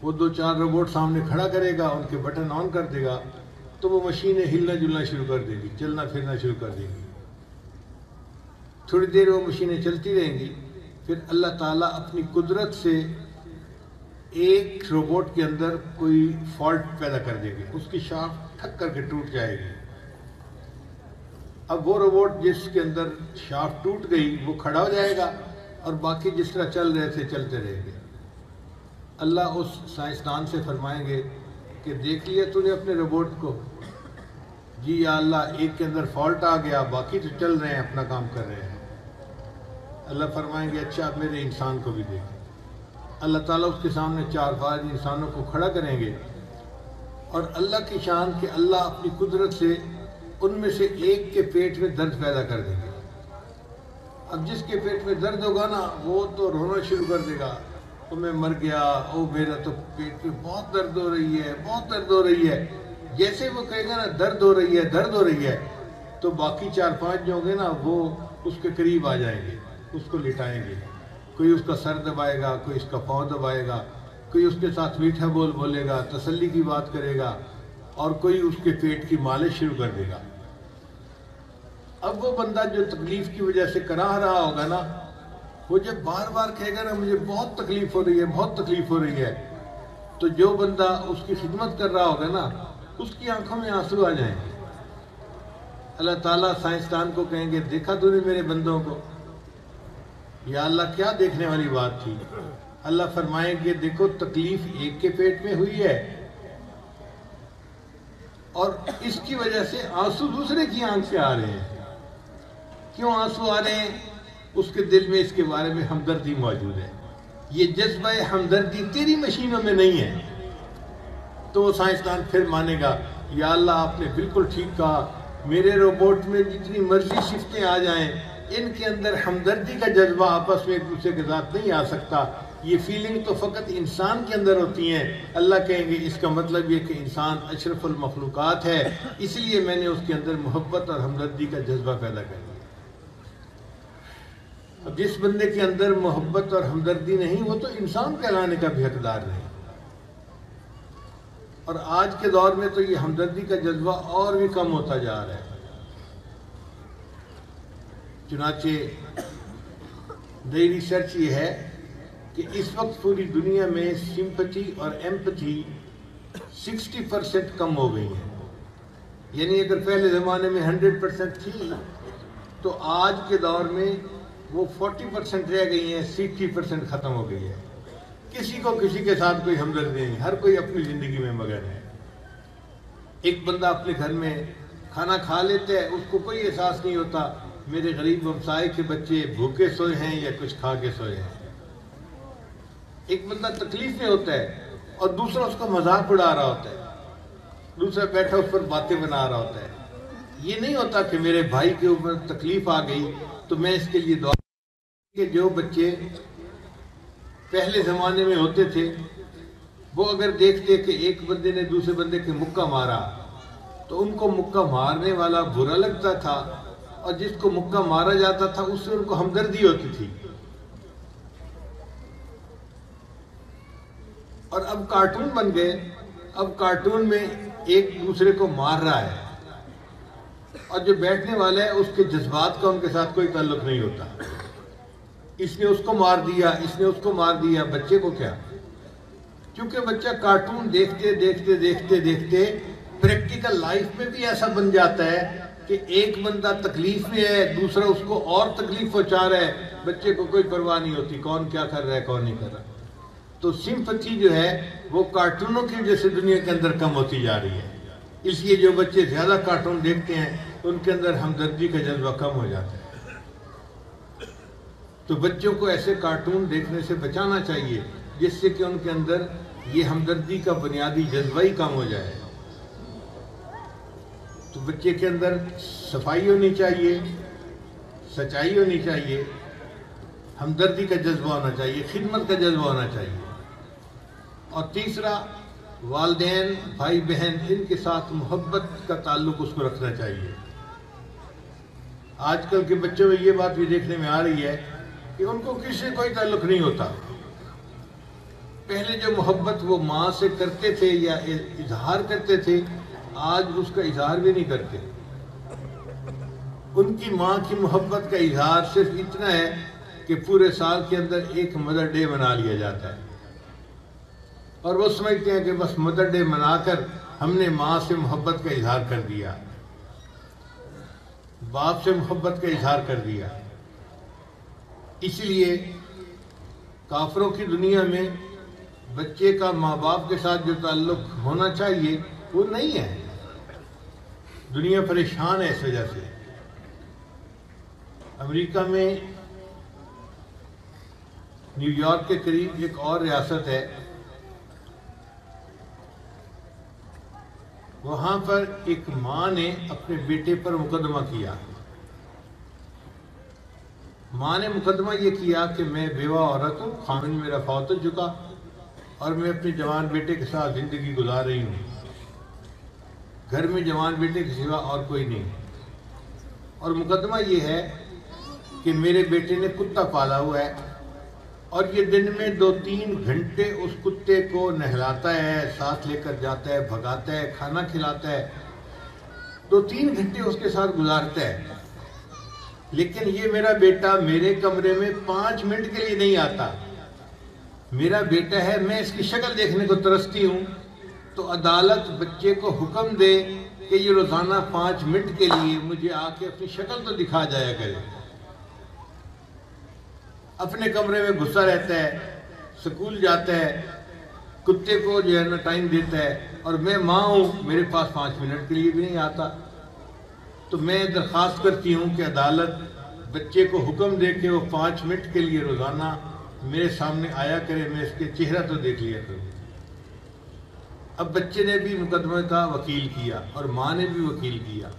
وہ 2-4 روبوٹ سامنے کھڑا کرے گا، ان کے بٹن آن کر دے گا تو وہ مشینیں ہلنا جلنا شروع کر دے گی، چلنا پھرنا شروع کر دے گی۔ تھوڑی دیر وہ مشینیں چلتی رہیں گی، پھر اللہ تعالیٰ اپنی قدرت سے ایک روبوٹ کے اندر کوئی فالٹ پیدا کر دے گی، اس کی شافٹ ٹھک کر کے ٹوٹ جائے گی۔ اب وہ روبوٹ جس کے اندر شافٹ ٹوٹ گئی وہ کھڑا ہو جائے گا اور باقی جس طرح چل رہے تھے چلتے رہیں گے۔ اللہ اس سائنسدان سے فرمائیں گے کہ دیکھ لیا تو نے اپنے روبوٹ کو؟ جی یا اللہ ایک کے اندر فالٹ آ گیا، باقی تو چل رہے ہیں، اپنا کام کر رہے ہیں۔ اللہ فرمائیں گے اچھا اب میرے انسان کو بھی دیکھ۔ اللہ تعالیٰ اس کے سامنے 4-5 انسانوں کو کھڑا کریں گے اور اللہ کی شان کہ اللہ اپنی قدرت سے ان میں سے ایک کے پیٹ میں درد پیدا کر دیں گے۔ اب جس کے پیٹ میں درد ہوگا نا وہ تو رونا شروع کر دے گا، او میں مر گیا، او میرا تو پیٹ میں بہت درد ہو رہی ہے، بہت درد ہو رہی ہے۔ جیسے وہ کہے گا نا درد ہو رہی ہے، درد ہو رہی ہے، تو باقی 4-5 جو ہوں گے نا وہ اس کے قریب آ جائیں گے، اس کو لٹائیں گے۔ کوئی اس کا سر دبائے گا، کوئی اس کا پاؤں دبائے گا، کوئی اس کے ساتھ میٹھا بول بولے گا، تسلی کی بات کرے گا، اور کوئی اس کے پیٹ کی مالش شروع کر دے گا۔ اب وہ بندہ جو تکلیف کی وجہ سے کراہ رہا ہوگا نا، وہ جب بار بار کہے گا نا مجھے بہت تکلیف ہو رہی ہے، بہت تکلیف ہو رہی ہے، تو جو بندہ اس کی خدمت کر رہا ہوگا نا اس کی آنکھوں میں آنسو آ جائیں گے۔ اللہ تعالیٰ سائنسدان کو کہیں گے دیکھا تو نے میرے بندوں کو؟ یا اللہ کیا دیکھنے والی بات تھی؟ اللہ فرمائیں گے دیکھو تکلیف ایک کے پیٹ میں ہوئی ہے اور اس کی وجہ سے آنسو دوسرے کی آنکھ سے آ رہے ہیں۔ کیوں آنسو آ رہے ہیں؟ اس کے دل میں اس کے بارے میں ہمدردی موجود ہے۔ یہ جذبہ ہمدردی تیری مشینوں میں نہیں ہے۔ تو وہ سائنسدان پھر مانے گا یا اللہ آپ نے بالکل ٹھیک کہا، میرے روبوٹ میں جتنی مرضی شفتیں آ جائیں ان کے اندر ہمدردی کا جذبہ آپس میں ایک دوسرے کے ساتھ نہیں آ سکتا، یہ فیلنگ تو فقط انسان کے اندر ہوتی ہیں۔ اللہ کہیں گے اس کا مطلب یہ کہ انسان اشرف المخلوقات ہے، اس لیے میں نے اس کے اندر محبت اور ہمدردی کا جذبہ پیدا کر دیا۔ اب جس بندے کے اندر محبت اور ہمدردی نہیں وہ تو انسان کہلانے کا بھی حقدار نہیں۔ اور آج کے دور میں تو یہ ہمدردی کا جذبہ اور بھی کم ہوتا جا رہا ہے۔ چنانچہ نئی ریسرچ یہ ہے کہ اس وقت پوری دنیا میں سمپتھی اور ایمپتھی 60% کم ہو گئی ہیں۔ یعنی اگر پہلے زمانے میں 100% تھی تو آج کے دور میں وہ 40% رہ گئی ہیں، 60% ختم ہو گئی ہے. کسی کو کسی کے ساتھ کوئی ہمدردی نہیں، ہر کوئی اپنی زندگی میں مگن ہے. ایک بندہ اپنے گھر میں کھانا کھا لیتا ہے، اس کو کوئی احساس نہیں ہوتا میرے غریب ہمسائے کے بچے بھوکے سوئے ہیں یا کچھ کھا کے سوئے ہیں. ایک بندہ تکلیف میں ہوتا ہے اور دوسرا اس کا مذاق اڑا رہا ہوتا ہے، دوسرا بیٹھا اس پر باتیں بنا رہا ہوتا ہے. یہ نہیں ہوتا کہ میرے بھائی کے اوپر تکلیف آ گئی تو میں اس کے لیے دعا. کہ جو بچے پہلے زمانے میں ہوتے تھے وہ اگر دیکھتے کہ ایک بندے نے دوسرے بندے کے مکہ مارا تو ان کو مکہ مارنے والا برا لگتا تھا، اور جس کو مکہ مارا جاتا تھا اس سے ان کو ہمدردی ہوتی تھی. اور اب کارٹون بن گئے، اب کارٹون میں ایک دوسرے کو مار رہا ہے اور جو بیٹھنے والا ہے اس کے جذبات کا ان کے ساتھ کوئی تعلق نہیں ہوتا. اس نے اس کو مار دیا، اس نے اس کو مار دیا، بچے کو کیا؟ کیونکہ بچہ کارٹون دیکھتے دیکھتے دیکھتے دیکھتے پریکٹیکل لائف میں بھی ایسا بن جاتا ہے کہ ایک بندہ تکلیف میں ہے، دوسرا اس کو اور تکلیف پہنچا رہا ہے، بچے کو کوئی پرواہ نہیں ہوتی کون کیا کر رہا ہے کون نہیں کر رہا. تو سمپتھی جو ہے وہ کارٹونوں کی وجہ سے دنیا کے اندر کم ہوتی جا رہی ہے. اس لیے جو بچے زیادہ کارٹون دیکھتے ہیں ان کے اندر ہمدردی کا جذبہ کم ہو جاتا ہے. تو بچوں کو ایسے کارٹون دیکھنے سے بچانا چاہیے جس سے کہ ان کے اندر یہ ہمدردی کا بنیادی جذبہ ہی کم ہو جائے. تو بچے کے اندر صفائی ہونی چاہیے، سچائی ہونی چاہیے، ہمدردی کا جذبہ ہونا چاہیے، خدمت کا جذبہ ہونا چاہیے. اور تیسرا، والدین بھائی بہن ان کے ساتھ محبت کا تعلق اس کو رکھنا چاہیے. آج کل کے بچوں میں یہ بات بھی دیکھنے میں آ رہی ہے کہ ان کو کسی سے کوئی تعلق نہیں ہوتا. پہلے جو محبت وہ ماں سے کرتے تھے یا اظہار کرتے تھے آج اس کا اظہار بھی نہیں کرتے. ان کی ماں کی محبت کا اظہار صرف اتنا ہے کہ پورے سال کے اندر ایک مدر ڈے منا لیا جاتا ہے اور وہ سمجھتے ہیں کہ بس مدر ڈے منا کر ہم نے ماں سے محبت کا اظہار کر دیا، باپ سے محبت کا اظہار کر دیا. اس لیے کافروں کی دنیا میں بچے کا ماں باپ کے ساتھ جو تعلق ہونا چاہیے وہ نہیں ہے. دنیا پریشان ہے اس وجہ سے. امریکہ میں نیو یارک کے قریب ایک اور ریاست ہے، وہاں پر ایک ماں نے اپنے بیٹے پر مقدمہ کیا. ماں نے مقدمہ یہ کیا کہ میں بیوہ عورت ہوں، خاوند میرا فوت ہو چکا اور میں اپنے جوان بیٹے کے ساتھ زندگی گزار رہی ہوں. گھر میں جوان بیٹے کے سوا اور کوئی نہیں. اور مقدمہ یہ ہے کہ میرے بیٹے نے کتا پالا ہوا ہے اور یہ دن میں 2-3 گھنٹے اس کتے کو نہلاتا ہے، ساتھ لے کر جاتا ہے، بھگاتا ہے، کھانا کھلاتا ہے، 2-3 گھنٹے اس کے ساتھ گزارتا ہے. لیکن یہ میرا بیٹا میرے کمرے میں 5 منٹ کے لیے نہیں آتا. میرا بیٹا ہے، میں اس کی شکل دیکھنے کو ترستی ہوں. تو عدالت بچے کو حکم دے کہ یہ روزانہ 5 منٹ کے لیے مجھے آ کے اپنی شکل تو دکھا جایا کرے. اپنے کمرے میں گھسا رہتا ہے، سکول جاتا ہے، کتے کو جو ہے نا ٹائم دیتا ہے، اور میں ماں ہوں، میرے پاس 5 منٹ کے لیے بھی نہیں آتا. تو میں درخواست کرتی ہوں کہ عدالت بچے کو حکم دے کہ وہ 5 منٹ کے لیے روزانہ میرے سامنے آیا کرے، میں اس کے چہرہ تو دیکھ لیا کروں. اب بچے نے بھی مقدمے کا وکیل کیا اور ماں نے بھی وکیل کیا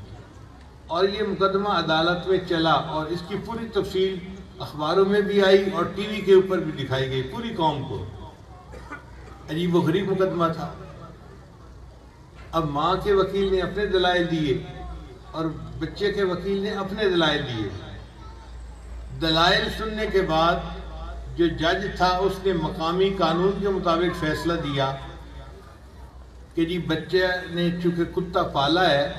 اور یہ مقدمہ عدالت میں چلا اور اس کی پوری تفصیل اخباروں میں بھی آئی اور ٹی وی کے اوپر بھی دکھائی گئی پوری قوم کو. عجیب و غریب مقدمہ تھا. اب ماں کے وکیل نے اپنے دلائل دیے اور بچے کے وکیل نے اپنے دلائل دیے. دلائل سننے کے بعد جو جج تھا اس نے مقامی قانون کے مطابق فیصلہ دیا کہ جی بچے نے چونکہ کتا پالا ہے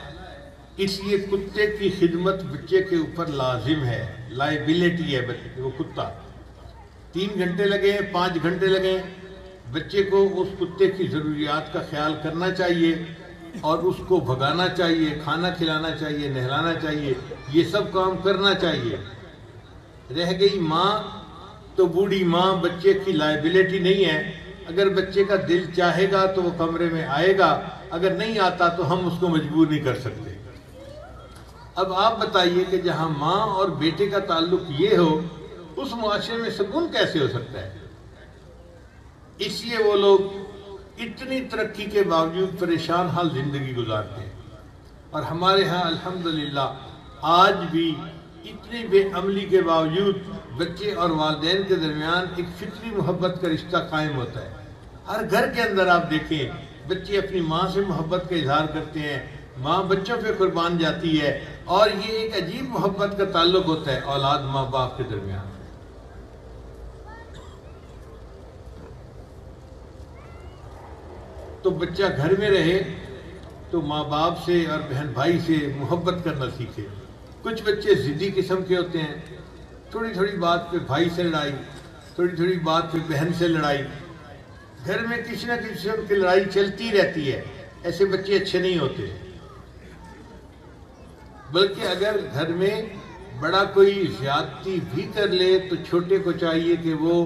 اس لیے کتے کی خدمت بچے کے اوپر لازم ہے، لائبلٹی ہے وہ کتا. 3 گھنٹے لگے 5 گھنٹے لگے، بچے کو اس کتے کی ضروریات کا خیال کرنا چاہیے. اور اس کو بھگانا چاہیے، کھانا کھلانا چاہیے، نہلانا چاہیے، یہ سب کام کرنا چاہیے۔ رہ گئی ماں، تو بوڑھی ماں بچے کی لائبلٹی نہیں ہے۔ اگر بچے کا دل چاہے گا تو وہ کمرے میں آئے گا، اگر نہیں آتا تو ہم اس کو مجبور نہیں کر سکتے۔ اب آپ بتائیے کہ جہاں ماں اور بیٹے کا تعلق یہ ہو، اس معاشرے میں سکون کیسے ہو سکتا ہے؟ اس لیے وہ لوگ اتنی ترقی کے باوجود پریشان حال زندگی گزارتے ہیں، اور ہمارے ہاں الحمدللہ آج بھی اتنی بے عملی کے باوجود بچے اور والدین کے درمیان ایک فطری محبت کا رشتہ قائم ہوتا ہے۔ ہر گھر کے اندر آپ دیکھیں بچے اپنی ماں سے محبت کا اظہار کرتے ہیں، ماں بچوں پہ قربان جاتی ہے، اور یہ ایک عجیب محبت کا تعلق ہوتا ہے اولاد ماں باپ کے درمیان۔ تو بچہ گھر میں رہے تو ماں باپ سے اور بہن بھائی سے محبت کرنا سیکھے۔ کچھ بچے ضدی قسم کے ہوتے ہیں، تھوڑی تھوڑی بات پہ بھائی سے لڑائی، تھوڑی تھوڑی بات پہ بہن سے لڑائی، گھر میں کسی نہ کسی قسم کی لڑائی چلتی رہتی ہے۔ ایسے بچے اچھے نہیں ہوتے، بلکہ اگر گھر میں بڑا کوئی زیادتی بھی کر لے تو چھوٹے کو چاہیے کہ وہ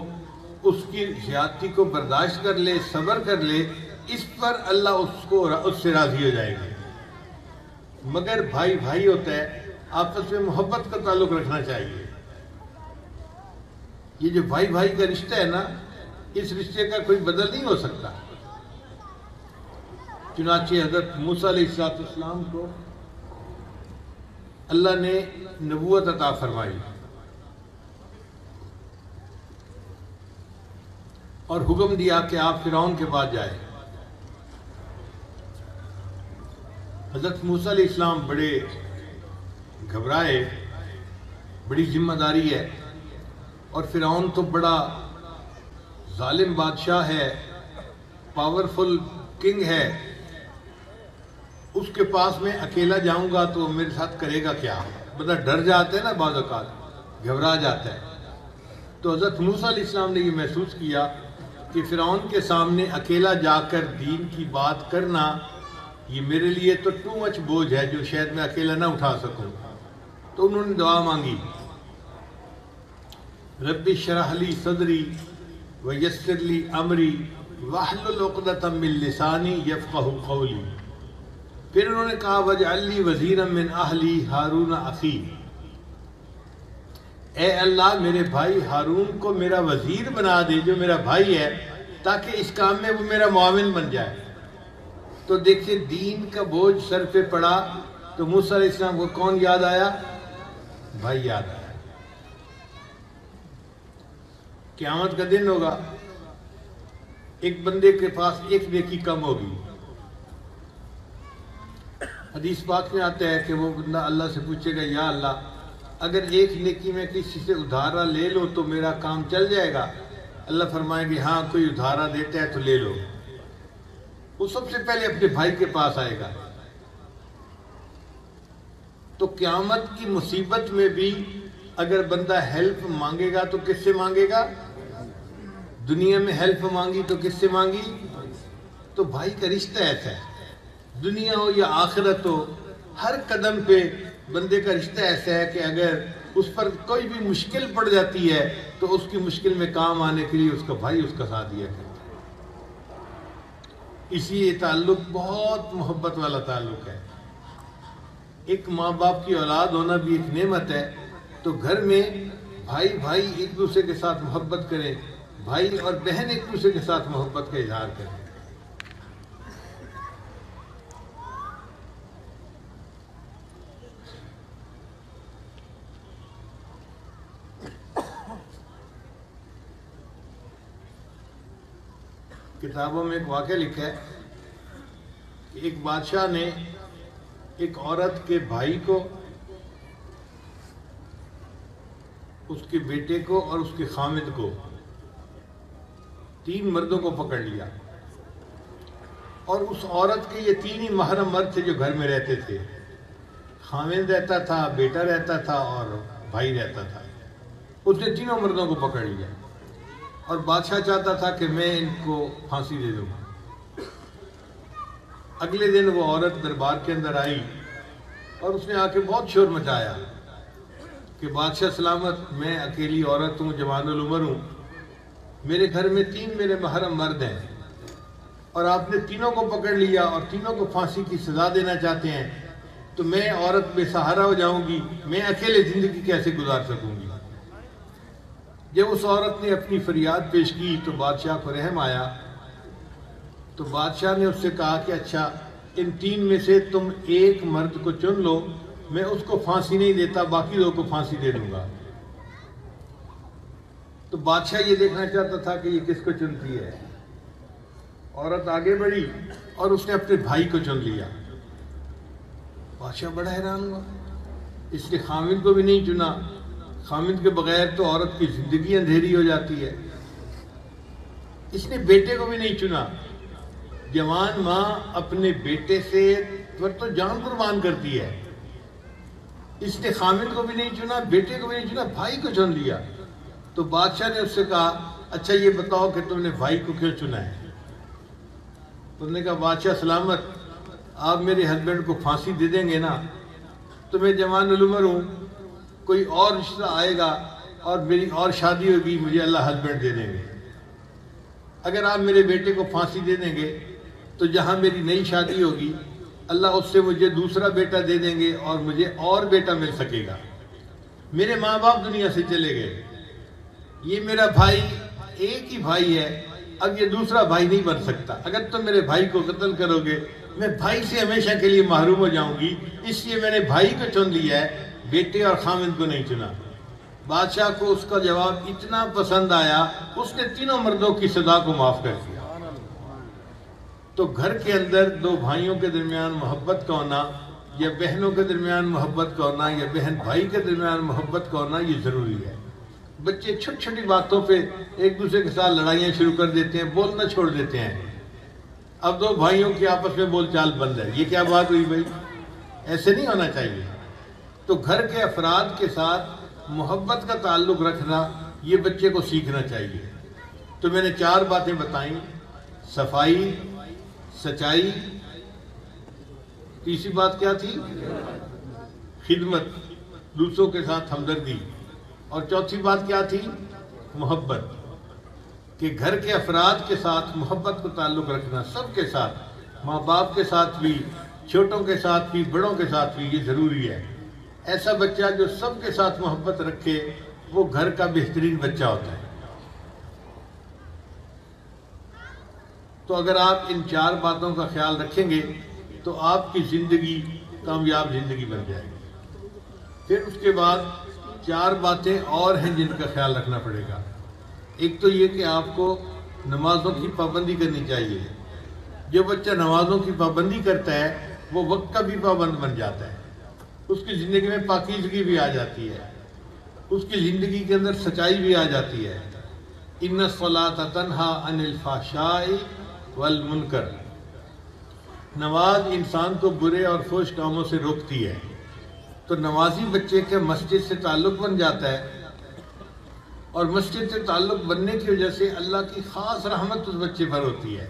اس کی زیادتی کو برداشت کر لے، صبر کر لے، اس پر اللہ اس سے راضی ہو جائے گا۔ مگر بھائی بھائی ہوتا ہے، آپس میں محبت کا تعلق رکھنا چاہیے۔ یہ جو بھائی بھائی کا رشتہ ہے نا، اس رشتے کا کوئی بدل نہیں ہو سکتا۔ چنانچہ حضرت موسیٰ علیہ السلام کو اللہ نے نبوت عطا فرمائی اور حکم دیا کہ آپ فرعون کے پاس جائیں۔ حضرت موسیٰ علیہ السلام بڑے گھبرائے، بڑی ذمہ داری ہے، اور فرعون تو بڑا ظالم بادشاہ ہے، پاورفل کنگ ہے، اس کے پاس میں اکیلا جاؤں گا تو میرے ساتھ کرے گا کیا؟ بندہ ڈر جاتا ہے نا، بعض اوقات گھبرا جاتا ہے۔ تو حضرت موسیٰ علیہ السلام نے یہ محسوس کیا کہ فرعون کے سامنے اکیلا جا کر دین کی بات کرنا یہ میرے لیے تو ٹو مچ بوجھ ہے، جو شاید میں اکیلا نہ اٹھا سکوں۔ تو انہوں نے دعا مانگی، رب اشرح لی صدری ویسر لی امری واحلل عقدۃ من لسانی یفقہوا قولی۔ پھر انہوں نے کہا وجعل لی وزیرا من اہلی ہارون اخی، اے اللہ میرے بھائی ہارون کو میرا وزیر بنا دے، جو میرا بھائی ہے، تاکہ اس کام میں وہ میرا معاون بن جائے۔ تو دیکھیں دین کا بوجھ سر پہ پڑا تو موسیٰ علیہ السلام کو کون یاد آیا؟ بھائی یاد آیا۔ قیامت کا دن ہوگا، ایک بندے کے پاس ایک نیکی کم ہوگی۔ حدیث پاک میں آتا ہے کہ وہ بندہ اللہ سے پوچھے گا، یا اللہ اگر ایک نیکی میں کسی سے ادھارا لے لو تو میرا کام چل جائے گا؟ اللہ فرمائے گی ہاں کوئی ادھارا دیتا ہے تو لے لو۔ وہ سب سے پہلے اپنے بھائی کے پاس آئے گا۔ تو قیامت کی مصیبت میں بھی اگر بندہ ہیلپ مانگے گا تو کس سے مانگے گا؟ دنیا میں ہیلپ مانگی تو کس سے مانگی؟ تو بھائی کا رشتہ ایسا ہے، دنیا ہو یا آخرت ہو، ہر قدم پہ بندے کا رشتہ ایسا ہے کہ اگر اس پر کوئی بھی مشکل پڑ جاتی ہے تو اس کی مشکل میں کام آنے کے لیے اس کا بھائی اس کا ساتھ دیا کرتا ہے۔ اسی یہ تعلق بہت محبت والا تعلق ہے۔ ایک ماں باپ کی اولاد ہونا بھی ایک نعمت ہے۔ تو گھر میں بھائی بھائی ایک دوسرے کے ساتھ محبت کریں، بھائی اور بہن ایک دوسرے کے ساتھ محبت کا اظہار کریں۔ کتابوں میں ایک واقعہ لکھا ہے کہ ایک بادشاہ نے ایک عورت کے بھائی کو، اس کے بیٹے کو اور اس کے خامد کو، 3 مردوں کو پکڑ لیا، اور اس عورت کے یہ 3 ہی محرم مرد تھے جو گھر میں رہتے تھے۔ خامد رہتا تھا، بیٹا رہتا تھا اور بھائی رہتا تھا۔ اس نے 3 مردوں کو پکڑ لیا اور بادشاہ چاہتا تھا کہ میں ان کو پھانسی دے دوں۔ اگلے دن وہ عورت دربار کے اندر آئی اور اس نے آ کے بہت شور مچایا کہ بادشاہ سلامت، میں اکیلی عورت ہوں، جوان العمر ہوں، میرے گھر میں 3 میرے محرم مرد ہیں، اور آپ نے تینوں کو پکڑ لیا اور تینوں کو پھانسی کی سزا دینا چاہتے ہیں، تو میں عورت بے سہارا ہو جاؤں گی، میں اکیلے زندگی کیسے گزار سکوں گی؟ جب اس عورت نے اپنی فریاد پیش کی تو بادشاہ کو رحم آیا، تو بادشاہ نے اس سے کہا کہ اچھا ان 3 میں سے تم ایک مرد کو چن لو، میں اس کو پھانسی نہیں دیتا، باقی 2 کو پھانسی دے دوں گا۔ تو بادشاہ یہ دیکھنا چاہتا تھا کہ یہ کس کو چنتی ہے۔ عورت آگے بڑھی اور اس نے اپنے بھائی کو چن لیا۔ بادشاہ بڑا حیران ہوا، اس نے خامد کو بھی نہیں چنا، خامد کے بغیر تو عورت کی زندگی اندھیری ہو جاتی ہے۔ اس نے بیٹے کو بھی نہیں چنا، جوان ماں اپنے بیٹے سے تو جان قربان کرتی ہے، اس نے خامد کو بھی نہیں چنا، بیٹے کو بھی نہیں چنا، بھائی کو چن لیا۔ تو بادشاہ نے اس سے کہا اچھا یہ بتاؤ کہ تم نے بھائی کو کیوں چنا ہے؟ انہوں نے کہا بادشاہ سلامت، آپ میرے ہسبینڈ کو پھانسی دے دیں گے نا تو میں جوان العمر ہوں، کوئی اور رشتہ آئے گا اور میری اور شادی ہوگی، مجھے اللہ ہسبینڈ دے دیں گے۔ اگر آپ میرے بیٹے کو پھانسی دے دیں گے تو جہاں میری نئی شادی ہوگی اللہ اس سے مجھے دوسرا بیٹا دے دیں گے اور مجھے اور بیٹا مل سکے گا۔ میرے ماں باپ دنیا سے چلے گئے، یہ میرا بھائی ایک ہی بھائی ہے، اب یہ دوسرا بھائی نہیں بن سکتا، اگر تم میرے بھائی کو قتل کرو گے میں بھائی سے ہمیشہ کے لیے محروم ہو جاؤں گی، اس لیے میں نے بھائی کو چن لیا ہے، بیٹے اور خامد کو نہیں چنا۔ بادشاہ کو اس کا جواب اتنا پسند آیا، اس نے تینوں مردوں کی سزا کو معاف کر دیا۔ تو گھر کے اندر 2 بھائیوں کے درمیان محبت کا ہونا، یا بہنوں کے درمیان محبت کا ہونا، یا بہن بھائی کے درمیان محبت کا ہونا، یہ ضروری ہے۔ بچے چھوٹی چھوٹی باتوں پہ ایک دوسرے کے ساتھ لڑائیاں شروع کر دیتے ہیں، بولنا چھوڑ دیتے ہیں۔ اب 2 بھائیوں کی آپس میں بول چال بند ہے، یہ کیا بات ہوئی بھائی؟ ایسے نہیں ہونا چاہیے۔ تو گھر کے افراد کے ساتھ محبت کا تعلق رکھنا یہ بچے کو سیکھنا چاہیے۔ تو میں نے 4 باتیں بتائیں، صفائی، سچائی، تیسری بات کیا تھی؟ خدمت، دوسروں کے ساتھ ہمدردی، اور چوتھی بات کیا تھی؟ محبت، کہ گھر کے افراد کے ساتھ محبت کو تعلق رکھنا، سب کے ساتھ، ماں باپ کے ساتھ بھی، چھوٹوں کے ساتھ بھی، بڑوں کے ساتھ بھی، یہ ضروری ہے۔ ایسا بچہ جو سب کے ساتھ محبت رکھے وہ گھر کا بہترین بچہ ہوتا ہے۔ تو اگر آپ ان 4 باتوں کا خیال رکھیں گے تو آپ کی زندگی کامیاب زندگی بن جائے گی۔ پھر اس کے بعد 4 باتیں اور ہیں جن کا خیال رکھنا پڑے گا۔ ایک تو یہ کہ آپ کو نمازوں کی پابندی کرنی چاہیے۔ جو بچہ نمازوں کی پابندی کرتا ہے وہ وقت کا بھی پابند بن جاتا ہے، اس کی زندگی میں پاکیزگی بھی آ جاتی ہے، اس کی زندگی کے اندر سچائی بھی آ جاتی ہے۔ ان الصلاۃ تنہی عن الفحشاء والمنکر، نماز انسان کو برے اور فحش کاموں سے روکتی ہے۔ تو نمازی بچے کے مسجد سے تعلق بن جاتا ہے، اور مسجد سے تعلق بننے کی وجہ سے اللہ کی خاص رحمت اس بچے پر ہوتی ہے۔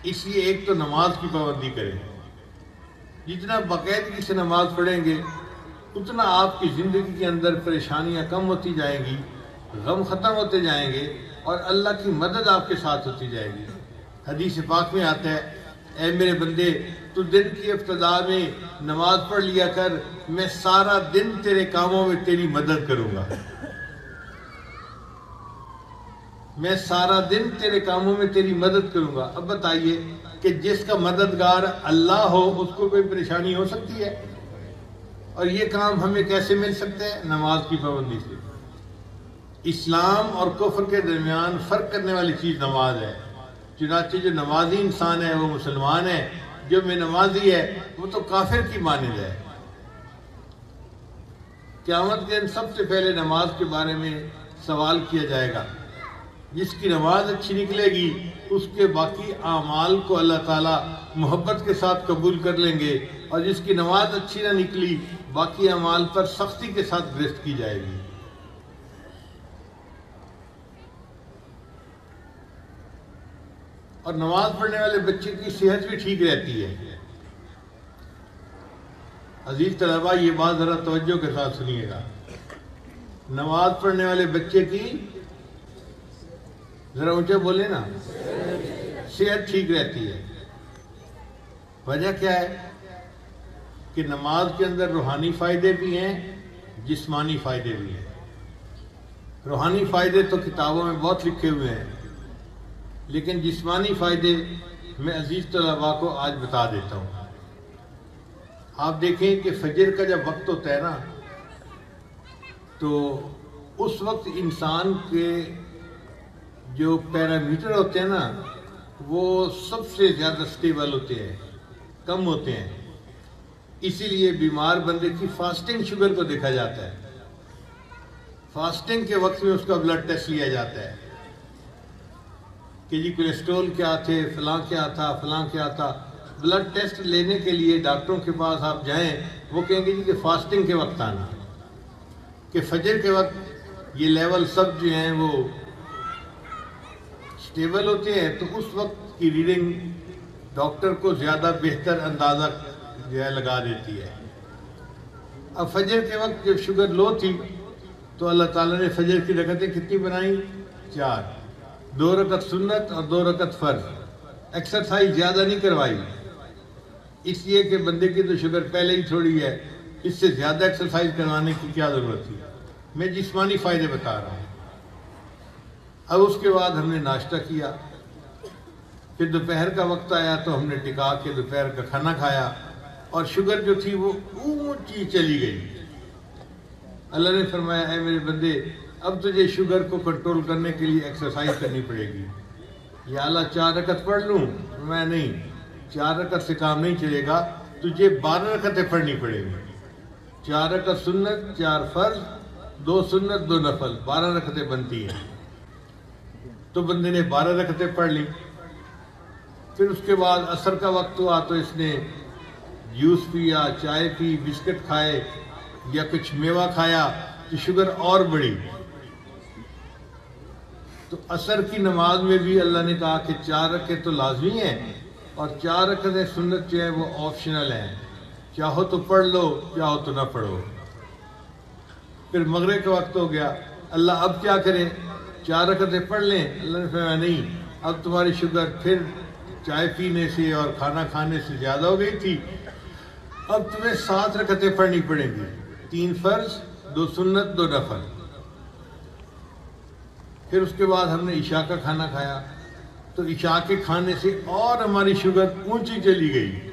اس لیے ایک تو نماز کی پابندی کریں، جتنا باقاعدگی سے نماز پڑھیں گے اتنا آپ کی زندگی کے اندر پریشانیاں کم ہوتی جائیں گی، غم ختم ہوتے جائیں گے، اور اللہ کی مدد آپ کے ساتھ ہوتی جائے گی۔ حدیث پاک میں آتا ہے اے میرے بندے تو دن کی ابتدا میں نماز پڑھ لیا کر، میں سارا دن تیرے کاموں میں تیری مدد کروں گا، میں سارا دن تیرے کاموں میں تیری مدد کروں گا۔ اب بتائیے کہ جس کا مددگار اللہ ہو اس کو کوئی پریشانی ہو سکتی ہے؟ اور یہ کام ہمیں کیسے مل سکتے ہیں؟ نماز کی پابندی سے۔ اسلام اور کفر کے درمیان فرق کرنے والی چیز نماز ہے، چنانچہ جو نمازی انسان ہے وہ مسلمان ہے، جو بے نمازی ہے وہ تو کافر کی مانند ہے۔ قیامت کے دن سب سے پہلے نماز کے بارے میں سوال کیا جائے گا۔ جس کی نماز اچھی نکلے گی اس کے باقی اعمال کو اللہ تعالیٰ محبت کے ساتھ قبول کر لیں گے، اور جس کی نماز اچھی نہ نکلی باقی اعمال پر سختی کے ساتھ گرفت کی جائے گی۔ اور نماز پڑھنے والے بچے کی صحت بھی ٹھیک رہتی ہے۔ عزیز طلباء، یہ بات ذرا توجہ کے ساتھ سنیے گا، نماز پڑھنے والے بچے کی، ذرا اونچے بولے نا، صحت ٹھیک رہتی ہے۔ وجہ کیا ہے کہ نماز کے اندر روحانی فائدے بھی ہیں، جسمانی فائدے بھی ہیں۔ روحانی فائدے تو کتابوں میں بہت لکھے ہوئے ہیں، لیکن جسمانی فائدے میں عزیز طلباء کو آج بتا دیتا ہوں۔ آپ دیکھیں کہ فجر کا جب وقت ہوتا ہے نا، تو اس وقت انسان کے جو پیرامیٹر ہوتے ہیں نا، وہ سب سے زیادہ سٹیبل ہوتے ہیں، کم ہوتے ہیں۔ اسی لیے بیمار بندے کی فاسٹنگ شوگر کو دیکھا جاتا ہے۔ فاسٹنگ کے وقت میں اس کا بلڈ ٹیسٹ لیا جاتا ہے کہ جی کولیسٹرول کیا تھے، فلاں کیا تھا، فلاں کیا تھا۔ بلڈ ٹیسٹ لینے کے لیے ڈاکٹروں کے پاس آپ جائیں، وہ کہیں گے جی کہ فاسٹنگ کے وقت آنا، کہ فجر کے وقت یہ لیول سب جو ہیں وہ سٹیبل ہوتے ہیں، تو اس وقت کی ریڈنگ ڈاکٹر کو زیادہ بہتر اندازہ جو ہے لگا دیتی ہے۔ اب فجر کے وقت جب شوگر لو تھی تو اللہ تعالیٰ نے فجر کی رکعتیں کتنی بنائیں؟ 4، 2 رکعت سنت اور 2 رکعت فرض۔ ایکسرسائز زیادہ نہیں کروائی، اس لیے کہ بندے کی تو شوگر پہلے ہی تھوڑی ہے، اس سے زیادہ ایکسرسائز کروانے کی کیا ضرورت تھی؟ میں جسمانی فائدے بتا رہا ہوں۔ اب اس کے بعد ہم نے ناشتہ کیا، پھر دوپہر کا وقت آیا تو ہم نے ٹکا کے دوپہر کا کھانا کھایا، اور شوگر جو تھی وہ اونچی چلی گئی۔ اللہ نے فرمایا اے میرے بندے، اب تجھے شوگر کو کنٹرول کرنے کے لیے ایکسرسائز کرنی پڑے گی۔ یا اللہ 4 رکعت پڑھ لوں؟ میں نہیں، 4 رکعت سے کام نہیں چلے گا، تجھے 12 رکعتیں پڑھنی پڑے گی۔ 4 رکعت سنت، 4 فرض، 2 سنت 2 نفل، 12 رکعتیں بنتی ہیں۔ تو بندے نے 12 رکعتیں پڑھ لی۔ پھر اس کے بعد عصر کا وقت ہوا تو اس نے جوس پیا، چائے پی، بسکٹ کھائے یا کچھ میوہ کھایا، تو شوگر اور بڑھی۔ تو عصر کی نماز میں بھی اللہ نے کہا کہ 4 رکعتیں تو لازمی ہیں، اور 4 رکعتیں سنت جو ہیں وہ آپشنل ہیں، چاہو تو پڑھ لو، چاہو تو نہ پڑھو۔ پھر مغرب کا وقت ہو گیا، اللہ اب کیا کریں؟ 4 رکعتیں پڑھ لیں؟ اللہ نے فرمایا نہیں، اب تمہاری شوگر پھر چائے پینے سے اور کھانا کھانے سے زیادہ ہو گئی تھی، اب تمہیں 7 رکعتیں پڑھنی پڑیں گی، 3 فرض، 2 سنت 2 نفل۔ پھر اس کے بعد ہم نے عشاء کا کھانا کھایا، تو عشاء کے کھانے سے اور ہماری شوگر اونچی چلی گئی۔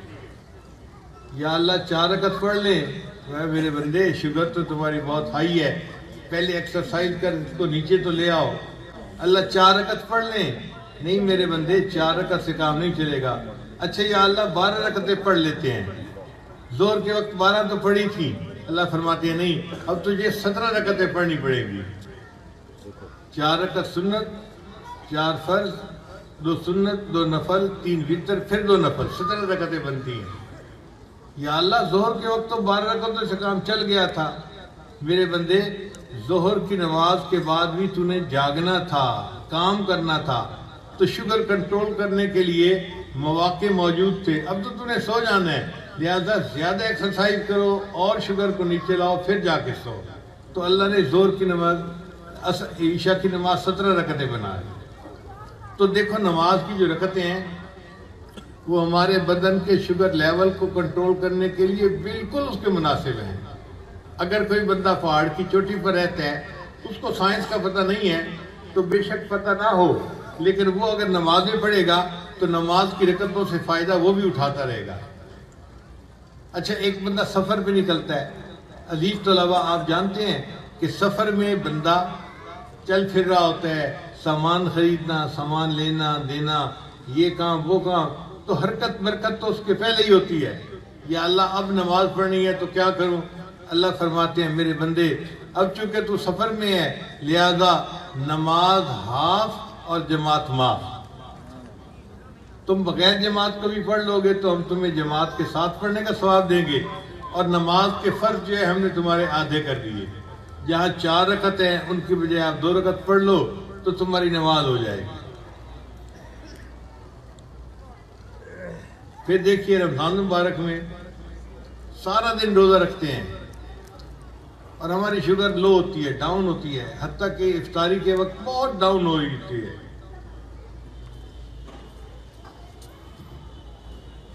یا اللہ 4 رکعت پڑھ لیں؟ میں میرے بندے شوگر تو تمہاری بہت ہائی ہے، پہلے ایکسرسائز کر اس کو نیچے تو لے آؤ۔ اللہ 4 رکعت پڑھ لیں؟ نہیں میرے بندے 4 رکعت سے کام نہیں چلے گا۔ اچھا یا اللہ 12 رکعتیں پڑھ لیتے ہیں، ظہر کے وقت 12 تو پڑھی تھی۔ اللہ فرماتے ہیں نہیں، اب تجھے 17 رکعتیں پڑھنی پڑے گی۔ 4 رکعت سنت، 4 فرض، 2 سنت 2 نفل، 3 وتر، پھر 2 نفل، 17 رکعتیں بنتی ہیں۔ یا اللہ ظہر کے وقت تو 12 رکعتوں سے کام چل گیا تھا۔ میرے بندے ظہر کی نماز کے بعد بھی تو نے جاگنا تھا، کام کرنا تھا، تو شوگر کنٹرول کرنے کے لیے مواقع موجود تھے۔ اب تو نے سو جانا ہے، لہذا زیادہ ایکسرسائز کرو اور شوگر کو نیچے لاؤ، پھر جا کے سو۔ تو اللہ نے ظہر کی نماز، عشاء کی نماز 17 رکعتیں بنا دی۔ تو دیکھو نماز کی جو رکعتیں ہیں وہ ہمارے بدن کے شوگر لیول کو کنٹرول کرنے کے لیے بالکل اس کے مناسب ہیں۔ اگر کوئی بندہ پہاڑ کی چوٹی پر رہتا ہے، اس کو سائنس کا پتہ نہیں ہے، تو بے شک پتہ نہ ہو، لیکن وہ اگر نمازیں پڑھے گا تو نماز کی رکعتوں سے فائدہ وہ بھی اٹھاتا رہے گا۔ اچھا ایک بندہ سفر پہ نکلتا ہے، عزیز طلباء آپ جانتے ہیں کہ سفر میں بندہ چل پھر رہا ہوتا ہے، سامان خریدنا، سامان لینا دینا، یہ کام وہ کام، تو حرکت برکت تو اس کے پہلے ہی ہوتی ہے۔ یا اللہ اب نماز پڑھنی ہے تو کیا کروں؟ اللہ فرماتے ہیں میرے بندے اب چونکہ تو سفر میں ہے، لہذا نماز ہاف اور جماعت معاف۔ تم بغیر جماعت کو بھی پڑھ لو گے تو ہم تمہیں جماعت کے ساتھ پڑھنے کا ثواب دیں گے، اور نماز کے فرض جو ہے ہم نے تمہارے آدھے کر دیے۔ جہاں 4 رکعتیں ہیں ان کی بجائے آپ 2 رکعت پڑھ لو تو تمہاری نماز ہو جائے گی۔ پھر دیکھیے رمضان مبارک میں سارا دن روزہ رکھتے ہیں اور ہماری شوگر لو ہوتی ہے، ڈاؤن ہوتی ہے، حتیٰ کہ افطاری کے وقت بہت ڈاؤن ہو جاتی ہے۔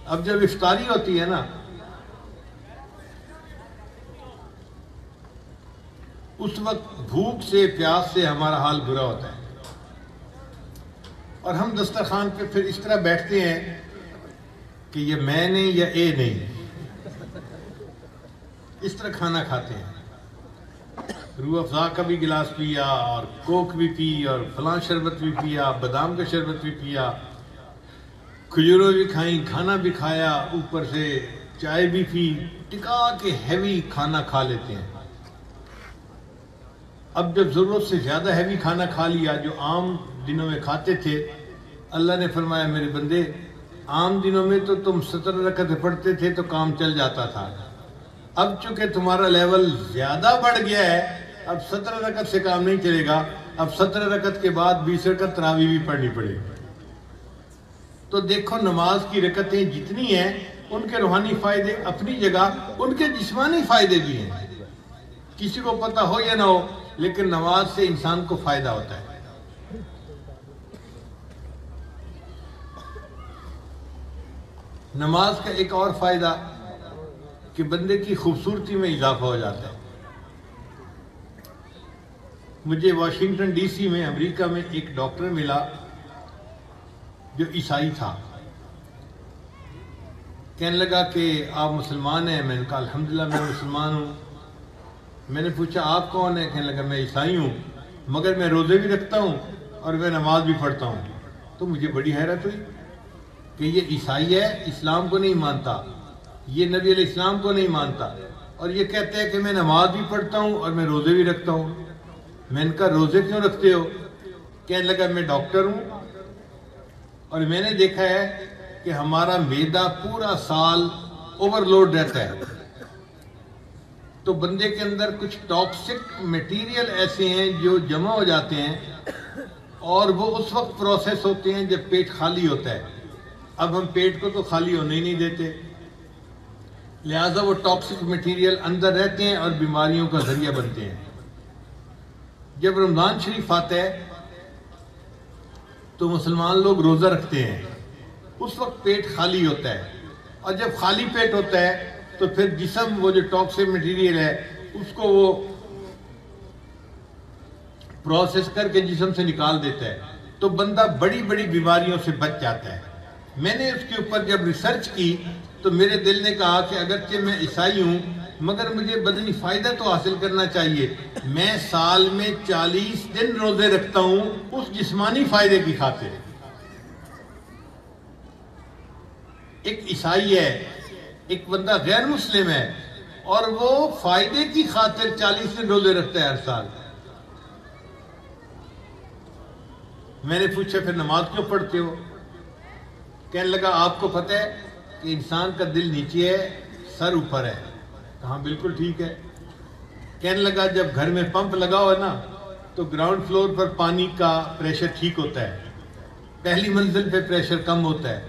اب جب افطاری ہوتی ہے نا، اس وقت بھوک سے پیاس سے ہمارا حال برا ہوتا ہے، اور ہم دسترخوان پہ پھر اس طرح بیٹھتے ہیں کہ یہ میں نہیں یا اے نہیں، اس طرح کھانا کھاتے ہیں۔ روح افزا کا بھی گلاس پیا اور کوک بھی پی اور فلاں شربت بھی پیا، بادام کا شربت بھی پیا، کھجوروں بھی کھائیں، کھانا بھی کھایا، اوپر سے چائے بھی پی، ٹکا کے ہیوی کھانا کھا لیتے ہیں۔ اب جب ضرورت سے زیادہ ہیوی کھانا کھا لیا جو عام دنوں میں کھاتے تھے، اللہ نے فرمایا میرے بندے عام دنوں میں تو تم 17 رکعتیں پڑھتے تھے تو کام چل جاتا تھا، اب چونکہ تمہارا لیول زیادہ بڑھ گیا ہے، اب 17 رکعت سے کام نہیں چلے گا، اب 17 رکعت کے بعد 20 رکعت تراویح بھی پڑھنی پڑے گی۔ تو دیکھو نماز کی رکعتیں جتنی ہیں ان کے روحانی فائدے اپنی جگہ، ان کے جسمانی فائدے بھی ہیں، کسی کو پتہ ہو یا نہ ہو، لیکن نماز سے انسان کو فائدہ ہوتا ہے۔ نماز کا ایک اور فائدہ کہ بندے کی خوبصورتی میں اضافہ ہو جاتا ہے۔ مجھے واشنگٹن ڈی سی میں امریکہ میں ایک ڈاکٹر ملا جو عیسائی تھا، کہنے لگا کہ آپ مسلمان ہیں؟ میں نے کہا الحمدللہ میں مسلمان ہوں۔ میں نے پوچھا آپ کون ہیں؟ کہنے لگا میں عیسائی ہوں، مگر میں روزے بھی رکھتا ہوں اور میں نماز بھی پڑھتا ہوں۔ تو مجھے بڑی حیرت ہوئی کہ یہ عیسائی ہے، اسلام کو نہیں مانتا، یہ نبی علیہ السلام کو نہیں مانتا، اور یہ کہتے ہیں کہ میں نماز بھی پڑھتا ہوں اور میں روزے بھی رکھتا ہوں۔ میں نے کہا روزے کیوں رکھتے ہو؟ کہنے لگا میں ڈاکٹر ہوں اور میں نے دیکھا ہے کہ ہمارا معدہ پورا سال اوور لوڈ رہتا ہے، تو بندے کے اندر کچھ ٹاکسک میٹیریل ایسے ہیں جو جمع ہو جاتے ہیں اور وہ اس وقت پروسیس ہوتے ہیں جب پیٹ خالی ہوتا ہے۔ اب ہم پیٹ کو تو خالی ہونے ہی نہیں دیتے، لہٰذا وہ ٹاکسک میٹیریل اندر رہتے ہیں اور بیماریوں کا ذریعہ بنتے ہیں۔ جب رمضان شریف آتا ہے تو مسلمان لوگ روزہ رکھتے ہیں، اس وقت پیٹ خالی ہوتا ہے، اور جب خالی پیٹ ہوتا ہے تو پھر جسم وہ جو ٹاکسک میٹیریل ہے اس کو وہ پروسیس کر کے جسم سے نکال دیتا ہے، تو بندہ بڑی بڑی بیماریوں سے بچ جاتا ہے۔ میں نے اس کے اوپر جب ریسرچ کی تو میرے دل نے کہا کہ اگرچہ میں عیسائی ہوں مگر مجھے بدنی فائدہ تو حاصل کرنا چاہیے، میں سال میں 40 دن روزے رکھتا ہوں اس جسمانی فائدے کی خاطر۔ ایک عیسائی ہے، ایک بندہ غیر مسلم ہے، اور وہ فائدے کی خاطر 40 دن روزے رکھتا ہے ہر سال۔ میں نے پوچھا پھر نماز کیوں پڑھتے ہو؟ کہنے لگا آپ کو پتہ ہے کہ انسان کا دل نیچے ہے، سر اوپر ہے۔ کہاں بالکل ٹھیک ہے۔ کہنے لگا جب گھر میں پمپ لگا ہو نا تو گراؤنڈ فلور پر پانی کا پریشر ٹھیک ہوتا ہے، پہلی منزل پہ پریشر کم ہوتا ہے،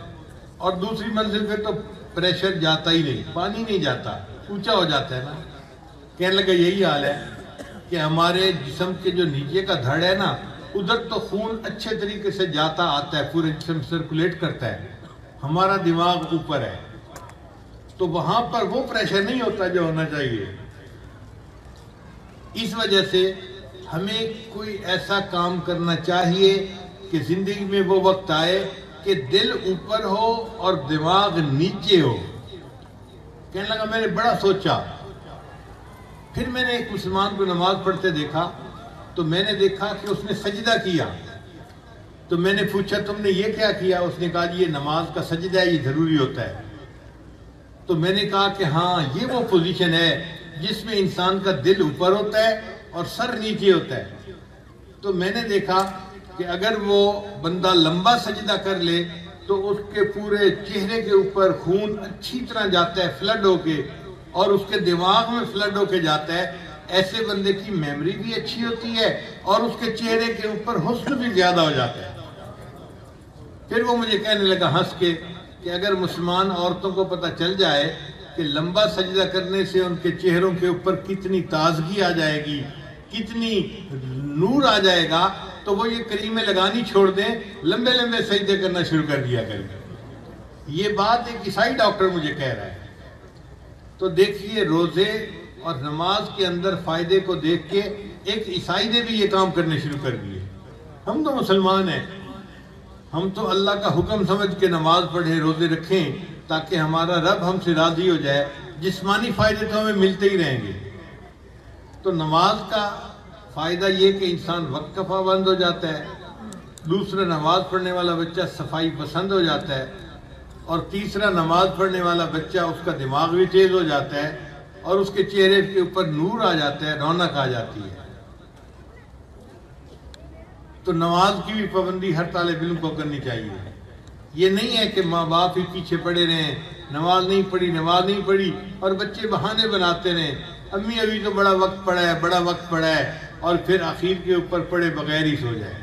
اور دوسری منزل پہ تو پریشر جاتا ہی نہیں، پانی نہیں جاتا، اونچا ہو جاتا ہے نا۔ کہنے لگا یہی حال ہے کہ ہمارے جسم کے جو نیچے کا دھڑ ہے نا، ادھر تو خون اچھے طریقے سے جاتا آتا ہے، پورے جسم سرکولیٹ کرتا ہے، ہمارا دماغ اوپر ہے، تو وہاں پر وہ پریشر نہیں ہوتا جو ہونا چاہیے۔ اس وجہ سے ہمیں کوئی ایسا کام کرنا چاہیے کہ زندگی میں وہ وقت آئے کہ دل اوپر ہو اور دماغ نیچے ہو۔ کہنے لگا میں نے بڑا سوچا، پھر میں نے ایک مسلمان کو نماز پڑھتے دیکھا تو میں نے دیکھا کہ اس نے سجدہ کیا، تو میں نے پوچھا تم نے یہ کیا کیا؟ اس نے کہا جی یہ نماز کا سجدہ ہے، یہ ضروری ہوتا ہے۔ تو میں نے کہا کہ ہاں یہ وہ پوزیشن ہے جس میں انسان کا دل اوپر ہوتا ہے اور سر نیچے ہوتا ہے۔ تو میں نے دیکھا کہ اگر وہ بندہ لمبا سجدہ کر لے تو اس کے پورے چہرے کے اوپر خون اچھی طرح جاتا ہے فلڈ ہو کے، اور اس کے دماغ میں فلڈ ہو کے جاتا ہے۔ ایسے بندے کی میموری بھی اچھی ہوتی ہے اور اس کے چہرے کے اوپر حسن بھی زیادہ ہو جاتا ہے۔ پھر وہ مجھے کہنے لگا ہنس کے کہ اگر مسلمان عورتوں کو پتہ چل جائے کہ لمبا سجدہ کرنے سے ان کے چہروں کے اوپر کتنی تازگی آ جائے گی، کتنی نور آ جائے گا، تو وہ یہ کریمیں لگانی چھوڑ دیں، لمبے لمبے سجدے کرنا شروع کر دیا کریں۔ یہ بات ایک عیسائی ڈاکٹر مجھے کہہ رہا ہے۔ تو دیکھیے روزے اور نماز کے اندر فائدے کو دیکھ کے ایک عیسائی نے بھی یہ کام کرنے شروع کر دیے۔ ہم تو مسلمان ہیں، ہم تو اللہ کا حکم سمجھ کے نماز پڑھیں، روزے رکھیں تاکہ ہمارا رب ہم سے راضی ہو جائے، جسمانی فائدے تو ہمیں ملتے ہی رہیں گے۔ تو نماز کا فائدہ یہ کہ انسان وقت کا پابند ہو جاتا ہے، دوسرا نماز پڑھنے والا بچہ صفائی پسند ہو جاتا ہے، اور تیسرا نماز پڑھنے والا بچہ اس کا دماغ بھی تیز ہو جاتا ہے اور اس کے چہرے کے اوپر نور آ جاتا ہے، رونق آ جاتی ہے۔ تو نماز کی بھی پابندی ہر طالب علم کو کرنی چاہیے۔ یہ نہیں ہے کہ ماں باپ ہی پیچھے پڑے رہیں، نماز نہیں پڑھی اور بچے بہانے بناتے رہیں، امی ابھی تو بڑا وقت پڑا ہے اور پھر آخر کے اوپر پڑے بغیر ہی سو جائے۔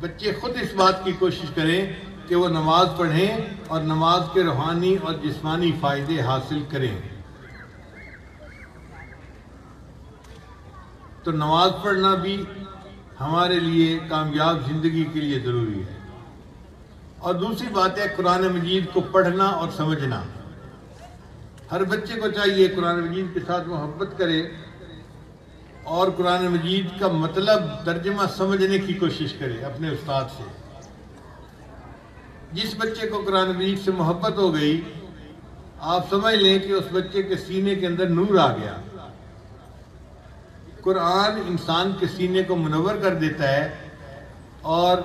بچے خود اس بات کی کوشش کریں کہ وہ نماز پڑھیں اور نماز کے روحانی اور جسمانی فائدے حاصل کریں۔ تو نماز پڑھنا بھی ہمارے لیے کامیاب زندگی کے لیے ضروری ہے۔ اور دوسری بات ہے قرآن مجید کو پڑھنا اور سمجھنا۔ ہر بچے کو چاہیے قرآن مجید کے ساتھ محبت کرے اور قرآن مجید کا مطلب ترجمہ سمجھنے کی کوشش کرے اپنے استاد سے۔ جس بچے کو قرآن مجید سے محبت ہو گئی، آپ سمجھ لیں کہ اس بچے کے سینے کے اندر نور آ گیا۔ قرآن انسان کے سینے کو منور کر دیتا ہے اور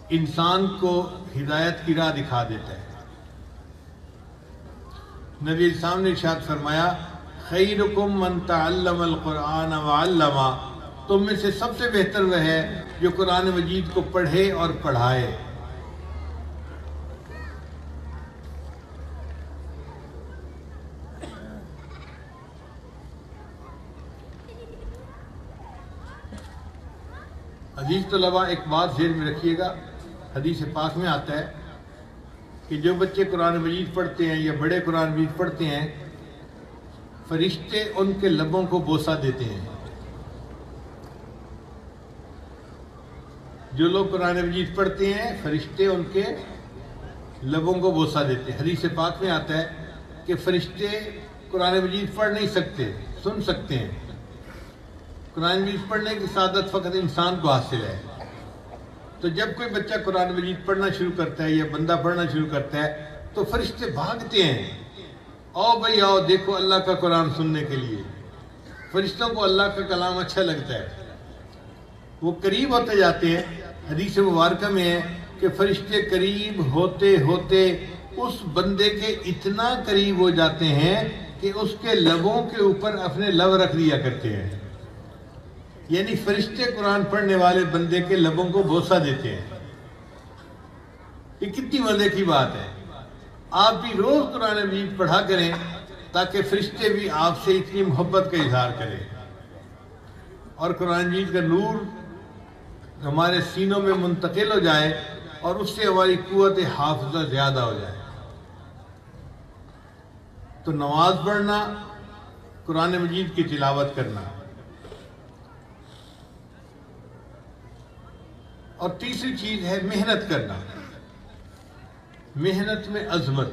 انسان کو ہدایت کی راہ دکھا دیتا ہے۔ نبی اسلام نے ارشاد فرمایا، خیرکم من تعلم القرآن وعلمہ، تم میں سے سب سے بہتر وہ ہے جو قرآن مجید کو پڑھے اور پڑھائے۔ عزیز طلبہ، ایک بات ذہن میں رکھیے گا، حدیث پاک میں آتا ہے کہ جو بچے قرآن مجید پڑھتے ہیں یا بڑے قرآن مجید پڑھتے ہیں، فرشتے ان کے لبوں کو بوسہ دیتے ہیں۔ جو لوگ قرآن مجید پڑھتے ہیں، فرشتے ان کے لبوں کو بوسہ دیتے ہیں۔ حدیث پاک میں آتا ہے کہ فرشتے قرآن مجید پڑھ نہیں سکتے، سن سکتے ہیں۔ قرآن مجید پڑھنے کی سعادت فقط انسان کو حاصل ہے۔ تو جب کوئی بچہ قرآن مجید پڑھنا شروع کرتا ہے یا بندہ پڑھنا شروع کرتا ہے تو فرشتے بھاگتے ہیں، آؤ بھائی آؤ، دیکھو اللہ کا قرآن سننے کے لیے۔ فرشتوں کو اللہ کا کلام اچھا لگتا ہے، وہ قریب ہوتے جاتے ہیں۔ حدیث مبارکہ میں ہے کہ فرشتے قریب ہوتے ہوتے اس بندے کے اتنا قریب ہو جاتے ہیں کہ اس کے لبوں کے اوپر اپنے لب رکھ دیا کرتے ہیں۔ یعنی فرشتے قرآن پڑھنے والے بندے کے لبوں کو بوسہ دیتے ہیں۔ یہ کتنی مزے کی بات ہے۔ آپ بھی روز قرآن مجید پڑھا کریں تاکہ فرشتے بھی آپ سے اتنی محبت کا اظہار کریں اور قرآن مجید کا نور ہمارے سینوں میں منتقل ہو جائے اور اس سے ہماری قوت حافظہ زیادہ ہو جائے۔ تو نماز پڑھنا، قرآن مجید کی تلاوت کرنا، اور تیسری چیز ہے محنت کرنا۔ محنت میں عظمت۔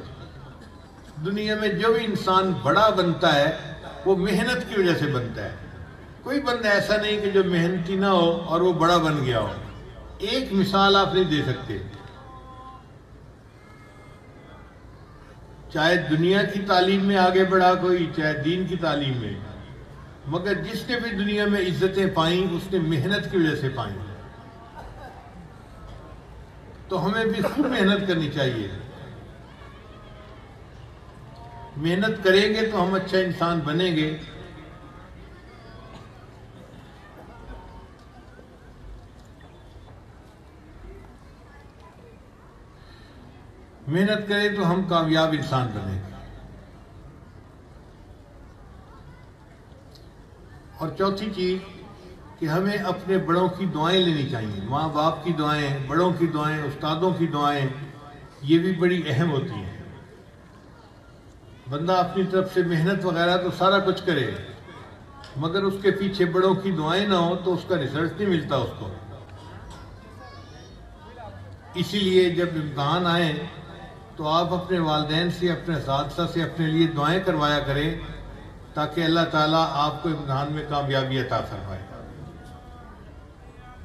دنیا میں جو بھی انسان بڑا بنتا ہے وہ محنت کی وجہ سے بنتا ہے۔ کوئی بندہ ایسا نہیں کہ جو محنتی نہ ہو اور وہ بڑا بن گیا ہو۔ ایک مثال آپ نہیں دے سکتے، چاہے دنیا کی تعلیم میں آگے بڑھا کوئی، چاہے دین کی تعلیم میں، مگر جس نے بھی دنیا میں عزتیں پائیں اس نے محنت کی وجہ سے پائیں۔ تو ہمیں بھی خوب محنت کرنی چاہیے۔ محنت کریں گے تو ہم اچھا انسان بنیں گے۔ محنت کریں تو ہم کامیاب انسان بنیں گے۔ اور چوتھی چیز کہ ہمیں اپنے بڑوں کی دعائیں لینی چاہیے، ماں باپ کی دعائیں، بڑوں کی دعائیں، استادوں کی دعائیں، یہ بھی بڑی اہم ہوتی ہیں۔ بندہ اپنی طرف سے محنت وغیرہ تو سارا کچھ کرے، مگر اس کے پیچھے بڑوں کی دعائیں نہ ہوں تو اس کا رزلٹ نہیں ملتا اس کو۔ اسی لیے جب امتحان آئیں تو آپ اپنے والدین سے، اپنے اساتذہ سے اپنے لیے دعائیں کروایا کریں تاکہ اللہ تعالیٰ آپ کو امتحان میں کامیابی عطا فرمائے۔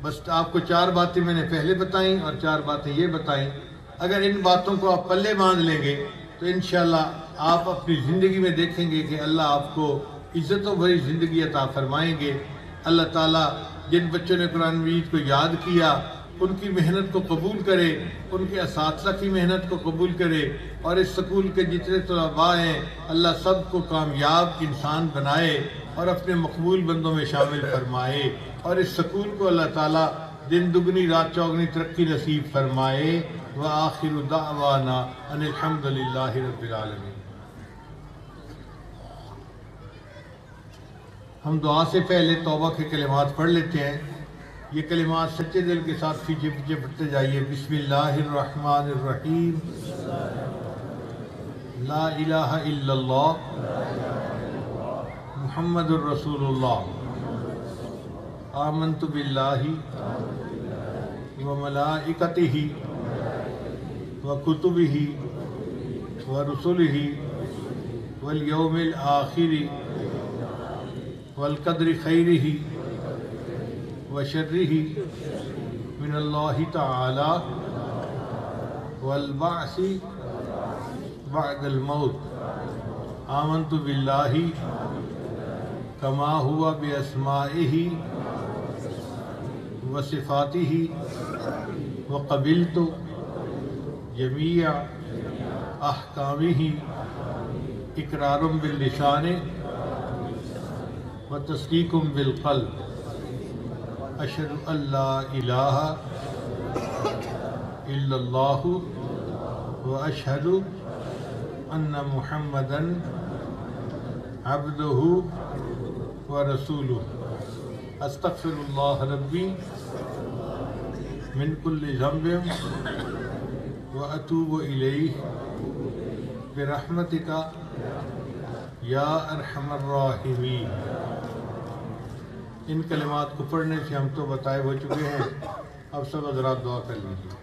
بس آپ کو 4 باتیں میں نے پہلے بتائیں اور 4 باتیں یہ بتائیں، اگر ان باتوں کو آپ پلے باندھ لیں گے تو انشاءاللہ آپ اپنی زندگی میں دیکھیں گے کہ اللہ آپ کو عزتوں بھری زندگی عطا فرمائیں گے۔ اللہ تعالیٰ جن بچوں نے قرآن مجید کو یاد کیا ان کی محنت کو قبول کرے، ان کے اساتذہ کی محنت کو قبول کرے، اور اس سکول کے جتنے طلباء ہیں اللہ سب کو کامیاب انسان بنائے اور اپنے مقبول بندوں میں شامل فرمائے، اور اس سکول کو اللہ تعالیٰ دن دگنی رات چوگنی ترقی نصیب فرمائے۔ وآخر دعوانا ان الحمد للہ رب العالمین۔ ہم دعا سے پہلے توبہ کے کلمات پڑھ لیتے ہیں۔ یہ کلمات سچے دل کے ساتھ پیچھے پیچھے پڑھتے جائیے۔ بسم اللہ الرحمن الرحیم۔ لا الہ الا اللہ محمد الرسول اللہ۔ آمنت باللہ وملائکتہ وکتبہ ورسلہ والیوم الآخر والقدر خیرہ وشرہ من اللہ تعالی والبعث بعد الموت۔ آمنت باللہ کما ہوا باسمائہ وصفاتہ وقبلت جمیع احکامہ اقرار باللسان وتصدیق بالقلب۔ اشہد ان لا الہ الا اللہ واشہد ان محمدا عبدہ ورسولہ۔ استغفر اللہ ربی من کل ذنب واتوب الیہ برحمتک یا ارحم الراحمین۔ ان کلمات کو پڑھنے سے ہم تو بتائے ہو چکے ہیں، اب سب حضرات دعا کر لیجیے۔